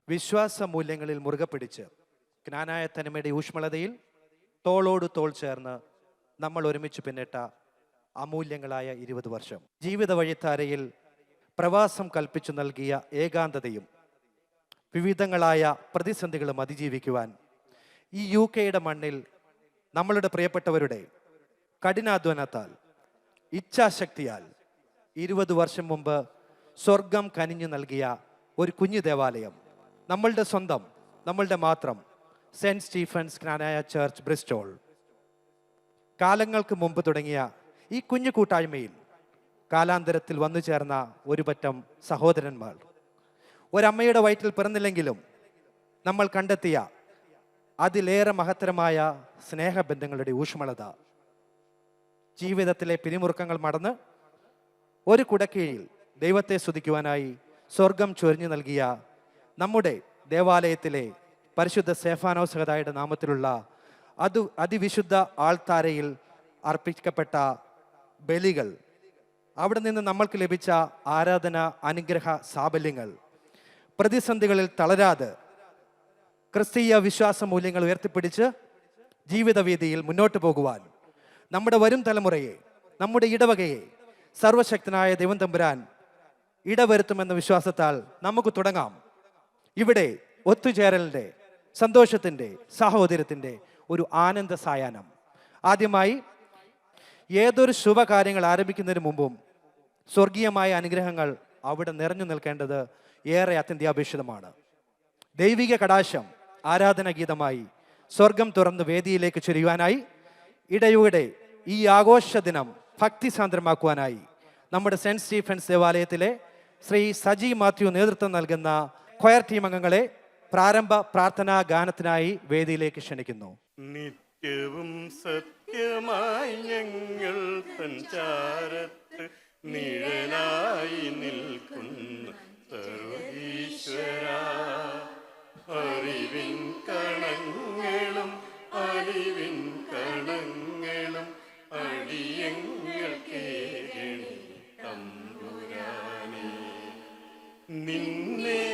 വിശ്വാസ മൂല്യങ്ങളിൽ മുറുകെ പിടിച്ച് ജ്ഞാനായ തനിമയുടെ ഊഷ്മളതയിൽ തോളോട് തോൾ ചേർന്ന് നമ്മൾ ഒരുമിച്ച് പിന്നിട്ട അമൂല്യങ്ങളായ 20 വർഷം. ജീവിത വഴിത്താരയിൽ പ്രവാസം കൽപ്പിച്ചു നൽകിയ ഏകാന്തതയും വിവിധങ്ങളായ പ്രതിസന്ധികളും അതിജീവിക്കുവാൻ ഈ UK മണ്ണിൽ നമ്മളുടെ പ്രിയപ്പെട്ടവരുടെ കഠിനാധ്വാനത്താൽ ഇച്ഛാശക്തിയാൽ 20 വർഷം മുമ്പ് സ്വർഗം കനിഞ്ഞു നൽകിയ ഒരു കുഞ്ഞു ദേവാലയം, നമ്മളുടെ സ്വന്തം, നമ്മളുടെ മാത്രം സെന്റ് സ്റ്റീഫൻസ് ജ്ഞാനായ ചർച്ച് ബ്രിസ്റ്റോൾ. കാലങ്ങൾക്ക് മുമ്പ് തുടങ്ങിയ ഈ കുഞ്ഞു കൂട്ടായ്മയിൽ കാലാന്തരത്തിൽ വന്നു ചേർന്ന ഒരു പറ്റം സഹോദരന്മാർ, ഒരമ്മയുടെ വയറ്റിൽ പിറന്നില്ലെങ്കിലും നമ്മൾ കണ്ടെത്തിയ അതിലേറെ മഹത്തരമായ സ്നേഹബന്ധങ്ങളുടെ ഊഷ്മളത, ജീവിതത്തിലെ പിരിമുറുക്കങ്ങൾ മടന്ന് ഒരു കുടക്കീഴിൽ ദൈവത്തെ സ്തുതിക്കുവാനായി സ്വർഗം ചൊരിഞ്ഞു നൽകിയ നമ്മുടെ ദേവാലയത്തിലെ പരിശുദ്ധ സ്തേഫാനോസ് സഹോദരന്റെ നാമത്തിലുള്ള അതിവിശുദ്ധ ആൾത്താരയിൽ അർപ്പിക്കപ്പെട്ട ബലികൾ, അവിടെ നിന്ന് നമ്മൾക്ക് ലഭിച്ച ആരാധന അനുഗ്രഹ സാബല്യങ്ങൾ, പ്രതിസന്ധികളിൽ തളരാതെ ക്രിസ്തീയ വിശ്വാസ മൂല്യങ്ങൾ ഉയർത്തിപ്പിടിച്ച് ജീവിതവീതിയിൽ മുന്നോട്ട് പോകുവാൻ നമ്മുടെ വരും തലമുറയെ, നമ്മുടെ ഇടവകയെ സർവശക്തനായ ദൈവം തമ്പുരാൻ ഇടവരുത്തുമെന്ന വിശ്വാസത്താൽ നമുക്ക് തുടങ്ങാം. ഇവിടെ ഒത്തുചേരലിൻ്റെ, സന്തോഷത്തിൻ്റെ, സാഹോദര്യത്തിൻ്റെ ഒരു ആനന്ദ സായാഹ്നം. ആദ്യമായി ഏതൊരു ശുഭകാര്യങ്ങൾ ആരംഭിക്കുന്നതിന് മുമ്പും സ്വർഗീയമായ അനുഗ്രഹങ്ങൾ അവിടെ നിറഞ്ഞു നിൽക്കേണ്ടത് ഏറെ അത്യന്താപേക്ഷിതമാണ്. ദൈവിക കടാശം ആരാധന ഗീതമായി സ്വർഗം തുറന്ന് വേദിയിലേക്ക് ചൊരിയുവാനായി, ഇടയുടെ ഈ ആഘോഷ ദിനം ഭക്തിസാന്ദ്രമാക്കുവാനായി നമ്മുടെ സെന്റ് സ്റ്റീഫൻസ് ദേവാലയത്തിലെ ശ്രീ സജി മാത്യു നേതൃത്വം നൽകുന്ന ക്വയർ ടീം അംഗങ്ങളെ പ്രാരംഭ പ്രാർത്ഥനാ ഗാനത്തിനായി വേദിയിലേക്ക് ക്ഷണിക്കുന്നു. നിത്യവും സത്യമായി ഞങ്ങൾ സഞ്ചാരത്ത് നിഴലായി നിൽക്കുന്ന സർവീശ്വര, അറിവിൻ കണങ്ങളും അലിവിൻ കണങ്ങളും അടിയങ്ങൾ കേണി തമ്പുരാനേ. നിന്നെ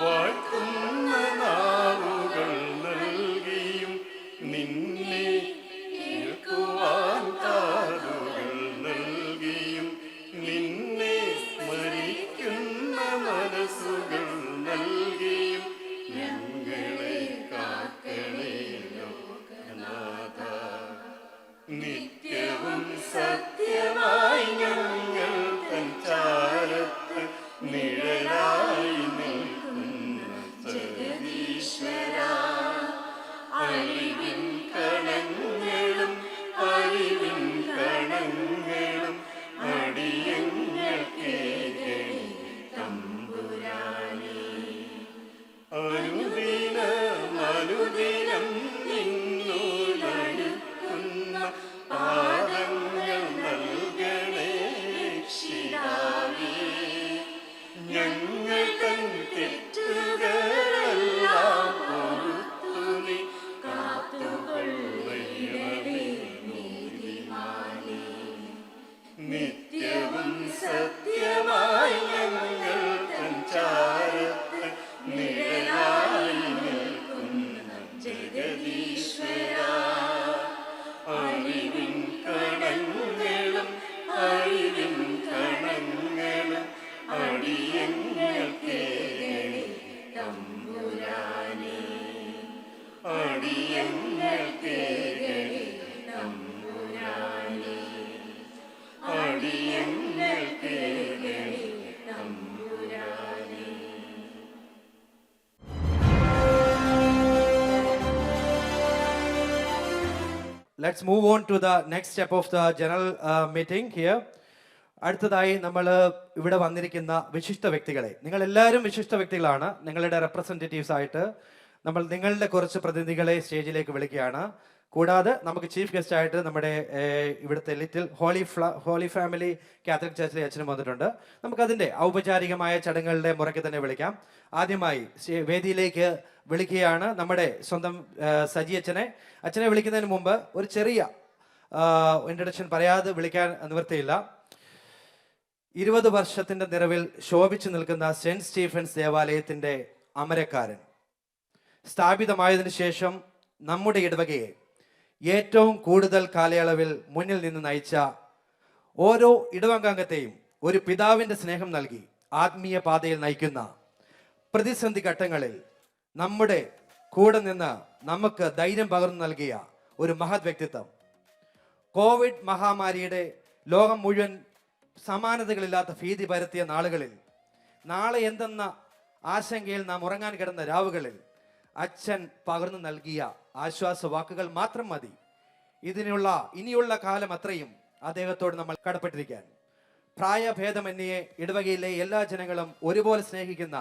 വാഴ്ത്തുന്ന നാവുകൾ നൽകിയും നിന്നെ കേൾക്കുവാൻ കാതുകൾ നൽകിയും നിന്നെ സ്മരിക്കുന്ന മനസ്സുകൾ നൽകിയും ഞങ്ങളെ കാക്കണേ ലോകനാഥ. നിത്യവും സത്യമായി ഞങ്ങൾ സഞ്ചാരത്ത് നിഴലായി നിൽക്കുന്ന ജഗദീശ്വര, അറിവിൻ കണങ്ങളും അറിവിൻ കണങ്ങളും അടിയങ്ങൾ കേകണി തമ്പുരാനേ. അനുദിനം അനുദിനം നിന്നോടടുക്കുന്ന പാദങ്ങൾ നൽകണേ രക്ഷിതാവേ. ഞങ്ങൾ തൻ തെറ്റുകളെല്ലാം പൊറുത്തു നീ കാത്തുകൊള്ളണമേ നീതിമാനേ. നിത്യവും സത്യമായി ഞങ്ങൾ സഞ്ചാരത്ത് നിഴലായി നിൽക്കുന്ന ജഗദീശ്വര, അറിവിൻ കണങ്ങളും അറിവിൻ കണങ്ങളും അടിയങ്ങൾ കേകണി തമ്പുരാനേ. അടിയങ്ങൾ കേകണി തമ്പുരാനേ. അടിയങ്ങൾ കേകണി തമ്പുരാനേ. Let's move on to the next step of the general meeting here. അടുത്തതായി നമ്മൾ ഇവിടെ വന്നിരിക്കുന്ന വിശിഷ്ട വ്യക്തികളെ, നിങ്ങളെല്ലാവരും വിശിഷ്ട വ്യക്തികളാണ്. നിങ്ങളുടെ റെപ്രസെൻറ്റേറ്റീവ്സ് ആയിട്ട് നമ്മൾ നിങ്ങളുടെ കുറച്ച് പ്രതിനിധികളെ സ്റ്റേജിലേക്ക് വിളിക്കുകയാണ്. കൂടാതെ നമുക്ക് ചീഫ് ഗസ്റ്റ് ആയിട്ട് നമ്മുടെ ഇവിടുത്തെ ലിറ്റിൽ ഹോളി ഫാമിലി കാത്തലിക് ചർച്ചിലെ അച്ഛനും വന്നിട്ടുണ്ട്. നമുക്കതിൻ്റെ ഔപചാരികമായ ചടങ്ങുകളുടെ മുറയ്ക്ക് തന്നെ വിളിക്കാം. ആദ്യമായി വേദിയിലേക്ക് വിളിക്കുകയാണ് നമ്മുടെ സ്വന്തം സജി അച്ഛനെ. അച്ഛനെ വിളിക്കുന്നതിന് മുമ്പ് ഒരു ചെറിയ ഇൻട്രഡക്ഷൻ പറയാതെ വിളിക്കാൻ നിവൃത്തിയില്ല. 20 വർഷത്തിന്റെ നിറവിൽ ശോഭിച്ചു നിൽക്കുന്ന സെന്റ് സ്റ്റീഫൻസ് ദേവാലയത്തിന്റെ അമരക്കാരൻ. സ്ഥാപിതമായതിനു ശേഷം നമ്മുടെ ഇടവകയെ ഏറ്റവും കൂടുതൽ കാലയളവിൽ മുന്നിൽ നിന്ന് നയിച്ച ഓരോ ഇടവകാംഗത്തെയും ഒരു പിതാവിൻ്റെ സ്നേഹം നൽകി ആത്മീയ പാതയിൽ നയിക്കുന്ന, പ്രതിസന്ധി ഘട്ടങ്ങളിൽ നമ്മുടെ കൂടെ നിന്ന് നമുക്ക് ധൈര്യം പകർന്നു നൽകിയ ഒരു മഹത് വ്യക്തിത്വം. കോവിഡ് മഹാമാരിയുടെ ലോകം മുഴുവൻ സമാനതകളില്ലാത്ത ഭീതി പരത്തിയ നാളുകളിൽ, നാളെ എന്തെന്ന ആശങ്കയിൽ നാം ഉറങ്ങാൻ കിടന്ന രാവുകളിൽ അച്ഛൻ പകർന്നു നൽകിയ ആശ്വാസ വാക്കുകൾ മാത്രം മതി ഇനിയുള്ള കാലം അത്രയും അദ്ദേഹത്തോട് നമ്മൾ കടപ്പെട്ടിരിക്കാൻ. പ്രായഭേദമന്യേ ഇടവകയിലെ എല്ലാ ജനങ്ങളും ഒരുപോലെ സ്നേഹിക്കുന്ന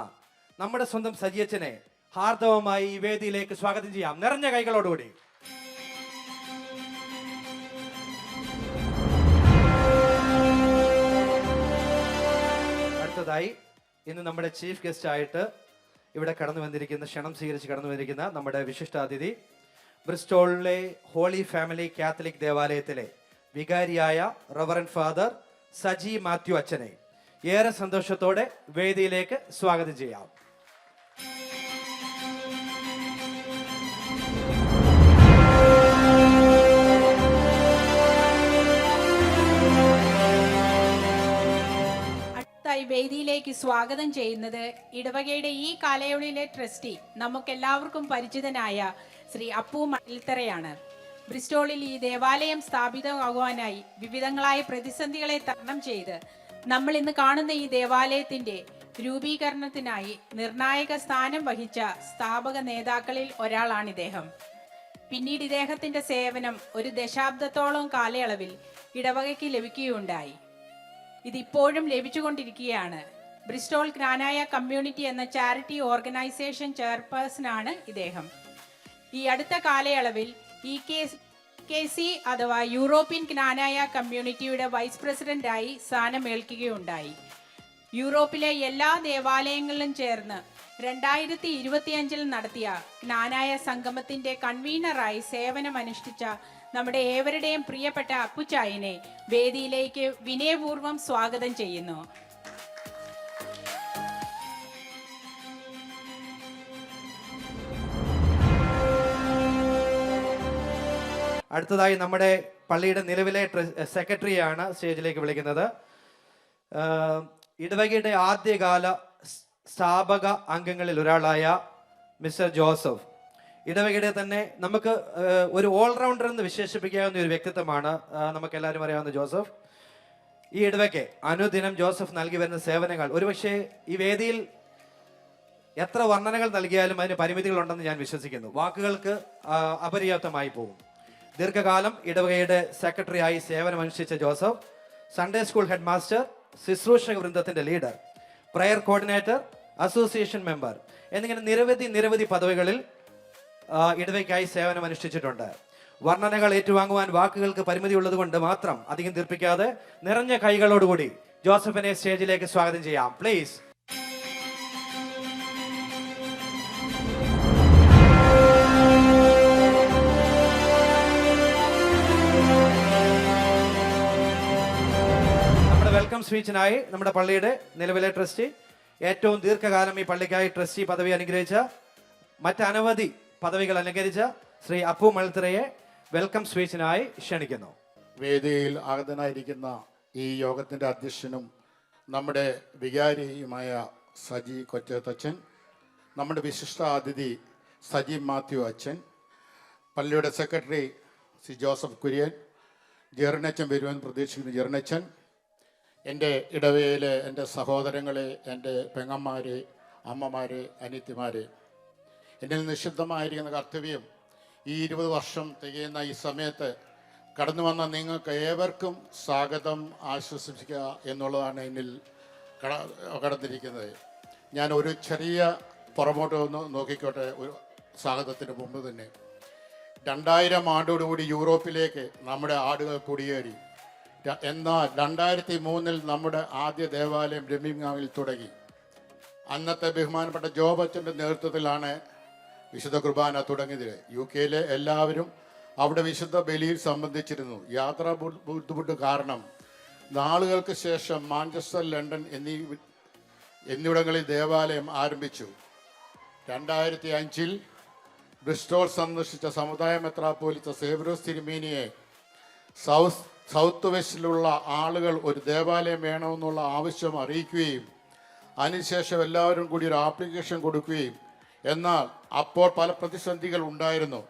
നമ്മുടെ സ്വന്തം സജിയച്ചനെ ഹാർദവമായി ഈ വേദിയിലേക്ക് സ്വാഗതം ചെയ്യാം, നിറഞ്ഞ കൈകളോടുകൂടി. അടുത്തതായി ഇന്ന് നമ്മുടെ ചീഫ് ഗസ്റ്റ് ആയിട്ട് ഇവിടെ ക്ഷണം സ്വീകരിച്ച് കടന്നു വന്നിരിക്കുന്ന നമ്മുടെ വിശിഷ്ടാതിഥി, ബ്രിസ്റ്റോളിലെ ഹോളി ഫാമിലി കാത്തലിക് ദേവാലയത്തിലെ വികാരിയായ റവറൻ ഫാദർ സജി മാത്യു അച്ഛനെ ഏറെ സന്തോഷത്തോടെ വേദിയിലേക്ക് സ്വാഗതം ചെയ്യാം. വേദിയിലേക്ക് സ്വാഗതം ചെയ്യുന്നത് ഇടവകയുടെ ഈ കാലയളവിലെ ട്രസ്റ്റി, നമുക്കെല്ലാവർക്കും പരിചിതനായ ശ്രീ അപ്പു മണൽത്തറയാണ്. ബ്രിസ്റ്റോളിൽ ഈ ദേവാലയം സ്ഥാപിതമാകുവാനായി വിവിധങ്ങളായ പ്രതിസന്ധികളെ തരണം ചെയ്ത് നമ്മൾ ഇന്ന് കാണുന്ന ഈ ദേവാലയത്തിന്റെ രൂപീകരണത്തിനായി നിർണായക സ്ഥാനം വഹിച്ച സ്ഥാപക നേതാക്കളിൽ ഒരാളാണ് ഇദ്ദേഹം. പിന്നീട് ഇദ്ദേഹത്തിന്റെ സേവനം ഒരു ദശാബ്ദത്തോളം കാലയളവിൽ ഇടവകയ്ക്ക് ലഭിക്കുകയുണ്ടായി. ഇതിപ്പോഴും ലഭിച്ചുകൊണ്ടിരിക്കുകയാണ്. ബ്രിസ്റ്റോൾ ഗ്രാനായ കമ്മ്യൂണിറ്റി എന്ന ചാരിറ്റി ഓർഗനൈസേഷൻ ചെയർപേഴ്സണാണ് ഇദ്ദേഹം. ഈ അടുത്ത കാലയളവിൽ EKC അഥവാ യൂറോപ്യൻ ജ്ഞാനായ കമ്മ്യൂണിറ്റിയുടെ വൈസ് പ്രസിഡന്റായി സ്ഥാനമേൽക്കുകയുണ്ടായി. യൂറോപ്പിലെ എല്ലാ ദേവാലയങ്ങളിലും ചേർന്ന് 2025 നടത്തിയ ജ്ഞാനായ സംഗമത്തിന്റെ കൺവീനറായി സേവനമനുഷ്ഠിച്ച നമ്മുടെ ഏവരുടെയും പ്രിയപ്പെട്ട അപ്പുച്ചായനെ വേദിയിലേക്ക് വിനയപൂർവ്വം സ്വാഗതം ചെയ്യുന്നു. അടുത്തതായി നമ്മുടെ പള്ളിയുടെ നിലവിലെ സെക്രട്ടറിയാണ് സ്റ്റേജിലേക്ക് വിളിക്കുന്നത്. ഇടവകയുടെ ആദ്യകാല സ്ഥാപക അംഗങ്ങളിൽ ഒരാളായ മിസ്റ്റർ ജോസഫ്. ഇടവകയുടെ തന്നെ നമുക്ക് ഒരു ഓൾറൗണ്ടർ എന്ന് വിശേഷിപ്പിക്കാവുന്ന ഒരു വ്യക്തിത്വമാണ് നമുക്ക് എല്ലാവരും അറിയാവുന്ന ജോസഫ്. ഈ ഇടവകയ്ക്ക് അനുദിനം ജോസഫ് നൽകി വരുന്ന സേവനങ്ങൾ ഒരുപക്ഷെ ഈ വേദിയിൽ എത്ര വർണ്ണനകൾ നൽകിയാലും അതിന് പരിമിതികളുണ്ടെന്ന് ഞാൻ വിശ്വസിക്കുന്നു. വാക്കുകൾക്ക് അപര്യാപ്തമായി പോകും. ദീർഘകാലം ഇടവകയുടെ സെക്രട്ടറിയായി സേവനമനുഷ്ഠിച്ച Joseph Sunday school head master, ശുശ്രൂഷക വൃന്ദത്തിന്റെ leader, prayer coordinator, association member എന്നിങ്ങനെ നിരവധി പദവികളിൽ ഇടവയ്ക്കായി സേവനം അനുഷ്ഠിച്ചിട്ടുണ്ട്. വർണ്ണനകൾ ഏറ്റുവാങ്ങുവാൻ വാക്കുകൾക്ക് പരിമിതി ഉള്ളത് കൊണ്ട് മാത്രം അധികം ദീർപ്പിക്കാതെ നിറഞ്ഞ കൈകളോടുകൂടി ജോസഫിനെ സ്റ്റേജിലേക്ക് സ്വാഗതം ചെയ്യാം, പ്ലീസ്. നമ്മുടെ വെൽക്കം സ്പീച്ചിനായി നമ്മുടെ പള്ളിയുടെ നിലവിലെ ട്രസ്റ്റി, ഏറ്റവും ദീർഘകാലം ഈ പള്ളിക്കായി ട്രസ്റ്റി പദവി അനുഗ്രഹിച്ച, മറ്റനവധി പദവികൾ അലങ്കരിച്ച ശ്രീ അപ്പു മണൽത്തറയെ വെൽക്കം സ്പീച്ചിനായി ക്ഷണിക്കുന്നു. വേദിയിൽ ആഗതനായിരിക്കുന്ന ഈ യോഗത്തിൻ്റെ അധ്യക്ഷനും നമ്മുടെ വികാരിയുമായ സജി കൊച്ചത്തച്ഛൻ, നമ്മുടെ വിശിഷ്ട അതിഥി സജി മാത്യു അച്ഛൻ, പള്ളിയുടെ സെക്രട്ടറി സി ജോസഫ് കുര്യൻ, ജെറിനച്ചൻ വരുവാൻ പ്രതീക്ഷിക്കുന്ന ജെറിനച്ചൻ, എൻ്റെ ഇടവകയിലെ എൻ്റെ സഹോദരങ്ങളെ, എൻ്റെ പെങ്ങന്മാരെ, അമ്മമാരെ, അനിയത്തിമാരെ, എന്നിൽ നിഷിദ്ധമായിരിക്കുന്ന കർത്തവ്യം ഈ 20 വർഷം തികയുന്ന ഈ സമയത്ത് കടന്നു വന്ന നിങ്ങൾക്ക് ഏവർക്കും സ്വാഗതം ആശംസിക്കുക എന്നുള്ളതാണ് എന്നിൽ കടന്നിരിക്കുന്നത്. ഞാൻ ഒരു ചെറിയ പുറമോട്ട് ഒന്ന് നോക്കിക്കോട്ടെ. ഒരു സ്വാഗതത്തിന് മുമ്പ് തന്നെ 2000 ആണ്ടോടുകൂടി യൂറോപ്പിലേക്ക് നമ്മുടെ ആടുകൾ കുടിയേറി. എന്നാൽ 2003 നമ്മുടെ ആദ്യ ദേവാലയം ബർമിംഗ്ഹാമിൽ തുടങ്ങി. അന്നത്തെ ബഹുമാനപ്പെട്ട ജോബച്ചൻ്റെ നേതൃത്വത്തിലാണ് വിശുദ്ധ കുർബാന തുടങ്ങിയത്. UK എല്ലാവരും അവിടെ വിശുദ്ധ ബലിയിൽ സംബന്ധിച്ചിരുന്നു. യാത്രാ ബുദ്ധിമുട്ട് കാരണം നാളുകൾക്ക് ശേഷം മാഞ്ചസ്റ്റർ, ലണ്ടൻ എന്നിവിടങ്ങളിൽ ദേവാലയം ആരംഭിച്ചു. 2005 ബ്രിസ്റ്റോൾ സന്ദർശിച്ച സമുദായ മെത്രാപ്പോലിത്ത സേവ്രോസ് തിരുമേനിയെ സൗത്ത് വെസ്റ്റിലുള്ള ആളുകൾ ഒരു ദേവാലയം വേണമെന്നുള്ള ആവശ്യം അറിയിക്കുകയും അതിനുശേഷം എല്ലാവരും കൂടി ഒരു ആപ്ലിക്കേഷൻ കൊടുക്കുകയും, എന്നാൽ അപ്പോൾ പല പ്രതിസന്ധികൾ ഉണ്ടായിരുന്നു.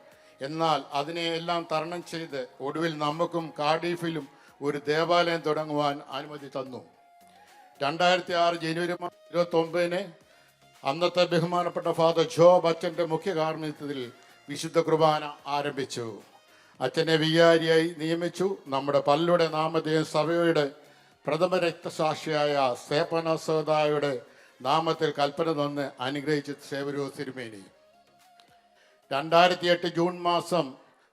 എന്നാൽ അതിനെയെല്ലാം തരണം ചെയ്ത് ഒടുവിൽ നമുക്കും കാർഡിഫിലും ഒരു ദേവാലയം തുടങ്ങുവാൻ അനുമതി തന്നു. 2006 ജനുവരി 29 അന്നത്തെ ബഹുമാനപ്പെട്ട ഫാദർ ജോബ് അച്ഛൻ്റെ മുഖ്യ കാർമ്മികത്വത്തിൽ വിശുദ്ധ കുർബാന ആരംഭിച്ചു. അച്ഛനെ വികാരിയായി നിയമിച്ചു. നമ്മുടെ പള്ളിയുടെ നാമധേയം സഭയുടെ പ്രഥമ രക്തസാക്ഷിയായ സ്തേഫാനോസ് നാമത്തിൽ കൽപ്പന തന്ന് അനുഗ്രഹിച്ച സേവ്രോസ് തിരുമേനി. 2008 ജൂൺ മാസം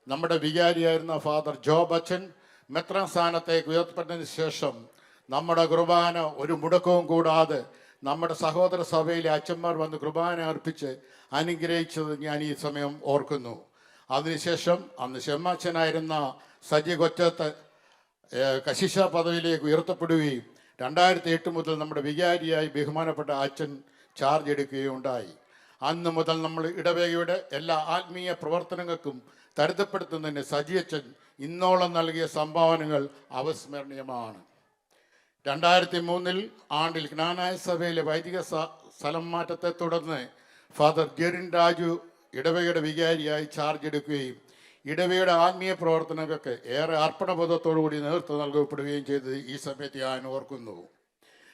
നമ്മുടെ വികാരിയായിരുന്ന ഫാദർ ജോബ് അച്ഛൻ മെത്രാൻ സ്ഥാനത്തേക്ക് ഉയർത്തപ്പെട്ടതിന് ശേഷം നമ്മുടെ കുർബാന ഒരു മുടക്കവും കൂടാതെ നമ്മുടെ സഹോദര സഭയിലെ അച്ഛന്മാർ വന്ന് കുർബാന അർപ്പിച്ച് അനുഗ്രഹിച്ചത് ഞാൻ ഈ സമയം ഓർക്കുന്നു. അതിനുശേഷം അന്ന് ഷെമ്മച്ചനായിരുന്ന സജി കൊച്ചത്ത് കശിഷ പദവിയിലേക്ക് ഉയർത്തപ്പെടുകയും 2008 മുതൽ നമ്മുടെ വികാരിയായി ബഹുമാനപ്പെട്ട അച്ഛൻ ചാർജ് എടുക്കുകയുണ്ടായി. അന്ന് മുതൽ നമ്മൾ ഇടവകയുടെ എല്ലാ ആത്മീയ പ്രവർത്തനങ്ങൾക്കും തരുത്തപ്പെടുത്തുന്നതിന് സജിയച്ചൻ ഇന്നോളം നൽകിയ സംഭാവനകൾ അവിസ്മരണീയമാണ്. 2003 ആണ്ടിൽ ജ്ഞാനായ സഭയിലെ വൈദിക സ്ഥലം മാറ്റത്തെ തുടർന്ന് ഫാദർ ജെറിൻ രാജു ഇടവകയുടെ വികാരിയായി ചാർജ് എടുക്കുകയും ഇടവകയുടെ ആത്മീയ പ്രവർത്തനങ്ങൾക്ക് ഏറെ അർപ്പണബോധത്തോടുകൂടി നേതൃത്വം നൽകപ്പെടുകയും ചെയ്തത് ഈ സമയത്ത് ഞാൻ ഓർക്കുന്നു.